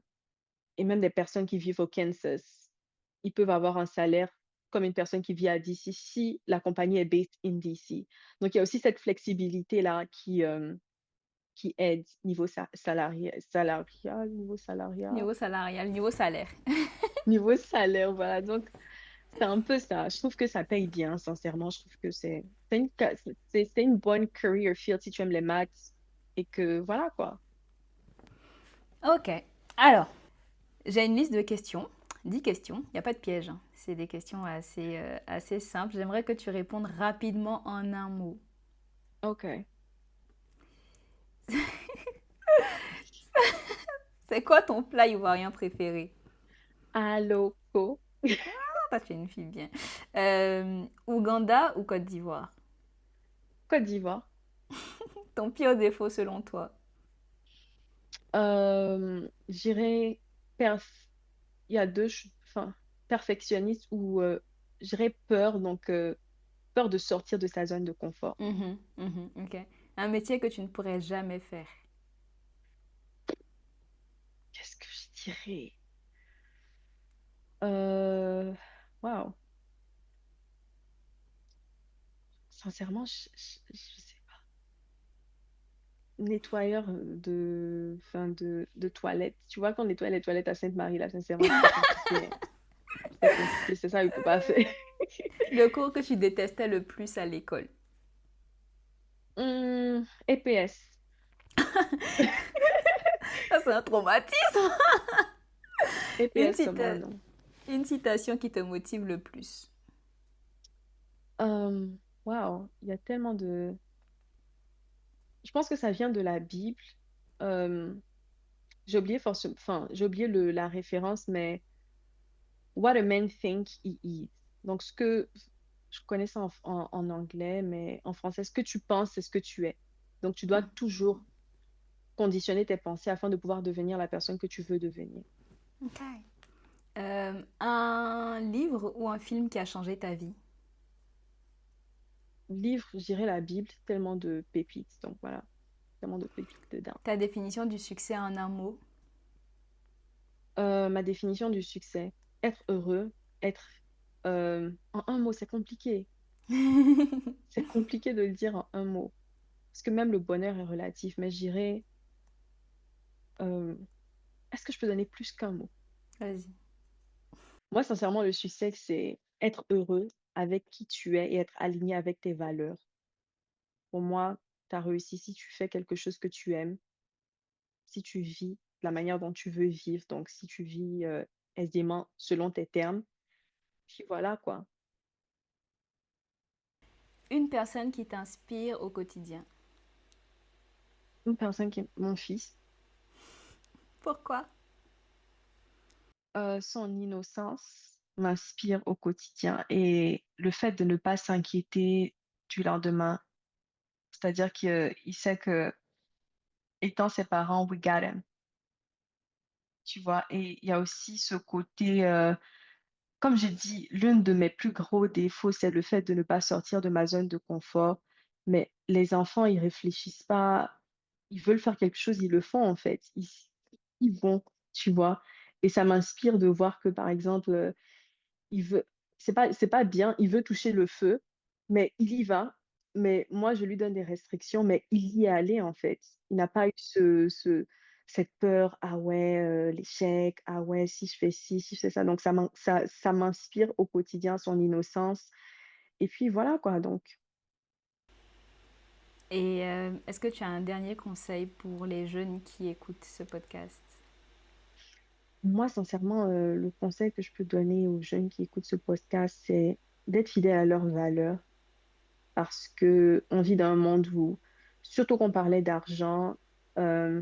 Speaker 2: Et même des personnes qui vivent au Kansas, ils peuvent avoir un salaire comme une personne qui vit à DC si la compagnie est based in DC. Donc il y a aussi cette flexibilité-là qui aide niveau
Speaker 1: Niveau salarial, niveau salaire.
Speaker 2: niveau salaire, voilà. Donc c'est un peu ça. Je trouve que ça paye bien, sincèrement. Je trouve que c'est une bonne career field si tu aimes les maths et que voilà quoi.
Speaker 1: Ok. Alors, j'ai une liste de questions. 10 questions. Il n'y a pas de piège, hein. C'est des questions assez simples. J'aimerais que tu répondes rapidement en un mot.
Speaker 2: OK.
Speaker 1: C'est quoi ton plat ivoirien préféré?
Speaker 2: Aloko,
Speaker 1: Ah, toi, tu es une fille bien. Ouganda ou Côte d'Ivoire?
Speaker 2: Côte d'Ivoire.
Speaker 1: Ton pire défaut selon toi?
Speaker 2: J'irais perf il y a 2 ch enfin, perfectionniste ou, je dirais peur, donc peur de sortir de sa zone de confort.
Speaker 1: Mhm, mhm, ok. Un métier que tu ne pourrais jamais faire.
Speaker 2: Qu'est-ce que je dirais? Heu, waouh, sincèrement, je sais pas. Nettoyeur, de toilettes. Tu vois, quand on nettoie les toilettes à Sainte-Marie, là, sincèrement, c'était compliqué, hein. C'était compliqué, c'est ça, il faut pas faire.
Speaker 1: Le cours que tu détestais le plus à l'école.
Speaker 2: EPS.
Speaker 1: Ça, c'est un traumatisme. Une,
Speaker 2: EPS comme
Speaker 1: cita-
Speaker 2: oh non.
Speaker 1: une citation qui te motive le plus.
Speaker 2: Waouh, il y a tellement de je pense que ça vient de la Bible. Hem, j'ai oublié la référence, mais What a man think he is. Donc, je connais ça en anglais, mais en français, ce que tu penses, c'est ce que tu es. Donc, tu dois toujours conditionner tes pensées afin de pouvoir devenir la personne que tu veux devenir.
Speaker 1: Ok. Un livre ou un film qui a changé ta vie?
Speaker 2: Livre, je dirais la Bible, tellement de pépites. Donc, voilà. tellement de pépites dedans.
Speaker 1: Ta définition du succès en un mot?
Speaker 2: Ma définition du succès, être heureux, être... en un mot, c'est compliqué. C'est compliqué de le dire en un mot. Parce que même le bonheur est relatif, mais je dirais, euh, est-ce que je peux donner plus qu'un mot?
Speaker 1: Vas-y.
Speaker 2: Moi, sincèrement, le succès, c'est être heureux avec qui tu es et être aligné avec tes valeurs. Pour moi, tu as réussi si tu fais quelque chose que tu aimes, si tu vis de la manière dont tu veux vivre, donc si tu vis aisément selon tes termes, puis voilà quoi.
Speaker 1: Une personne qui t'inspire au quotidien.
Speaker 2: Une personne qui est mon fils,
Speaker 1: Pourquoi?
Speaker 2: son innocence m'inspire au quotidien et le fait de ne pas s'inquiéter du lendemain, c'est-à-dire qu'il sait que étant ses parents, we got him, tu vois, et il y a aussi ce côté comme j'ai dit, l'un de mes plus gros défauts, c'est le fait de ne pas sortir de ma zone de confort. Mais les enfants, ils réfléchissent pas, ils veulent faire quelque chose, ils le font en fait. Ils vont, tu vois. Et ça m'inspire de voir que, par exemple, il veut, c'est pas bien, il veut toucher le feu, mais il y va. Mais moi, je lui donne des restrictions, mais il y est allé en fait. Il n'a pas eu cette peur, ah ouais, l'échec, ah ouais, si je fais ci, si je fais ça. Donc, ça m'inspire au quotidien, son innocence. Et puis voilà quoi. Donc,
Speaker 1: Et est-ce que tu as un dernier conseil pour les jeunes qui écoutent ce podcast?
Speaker 2: moi, sincèrement, le conseil que je peux donner aux jeunes qui écoutent ce podcast, c'est d'être fidèles à leurs valeurs parce que on vit dans un monde où, surtout qu'on parlait d'argent, euh,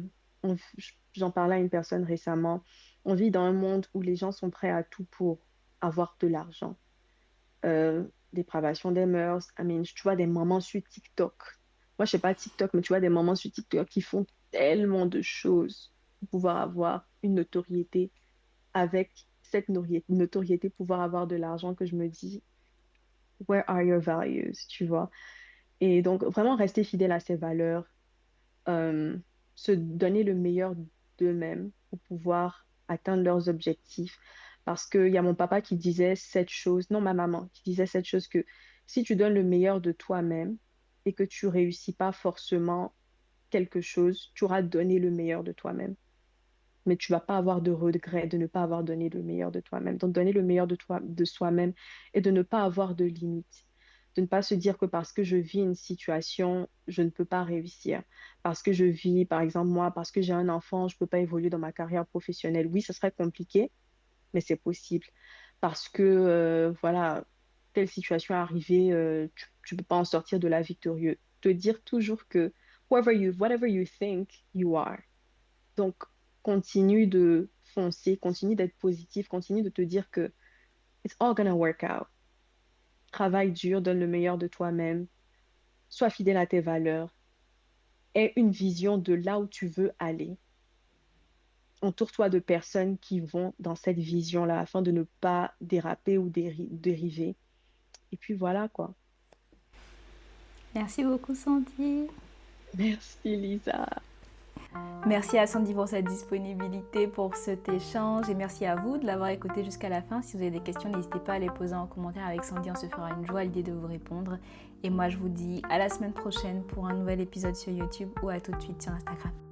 Speaker 2: j'en parlais à une personne récemment, on vit dans un monde où les gens sont prêts à tout pour avoir de l'argent. Dépravation des mœurs, I mean, tu vois des mamans sur TikTok. Moi, je sais pas TikTok, mais tu vois des mamans sur TikTok qui font tellement de choses pour pouvoir avoir une notoriété avec cette notoriété, pouvoir avoir de l'argent que je me dis, where are your values, tu vois? Et donc, vraiment rester fidèle à ses valeurs, euh, se donner le meilleur d'eux-mêmes pour pouvoir atteindre leurs objectifs. Parce qu'il y a mon papa qui disait cette chose, non, ma maman, qui disait cette chose que si tu donnes le meilleur de toi-même et que tu réussis pas forcément quelque chose, tu auras donné le meilleur de toi-même. Mais tu vas pas avoir de regret de ne pas avoir donné le meilleur de toi-même. Donc, donner le meilleur de toi, de soi-même et de ne pas avoir de limites. De ne pas se dire que parce que je vis une situation, je ne peux pas réussir. Parce que je vis, par exemple, moi, parce que j'ai un enfant, je ne peux pas évoluer dans ma carrière professionnelle. Oui, ce serait compliqué, mais c'est possible. Parce que, voilà, telle situation est arrivée, tu ne peux pas en sortir de la victorieux. Te dire toujours que whatever you think, you are. Donc, continue de foncer, continue d'être positif, continue de te dire que it's all gonna work out. Travaille dur, donne le meilleur de toi-même, sois fidèle à tes valeurs, aie une vision de là où tu veux aller. Entoure-toi de personnes qui vont dans cette vision-là afin de ne pas déraper ou dériver. Et puis voilà quoi.
Speaker 1: Merci beaucoup Sandy.
Speaker 2: Merci Lisa.
Speaker 1: Merci à Sandy pour sa disponibilité pour cet échange et merci à vous de l'avoir écouté jusqu'à la fin. Si vous avez des questions, n'hésitez pas à les poser en commentaire avec Sandy, on se fera une joie à l'idée de vous répondre. Et moi je vous dis à la semaine prochaine pour un nouvel épisode sur YouTube ou à tout de suite sur Instagram.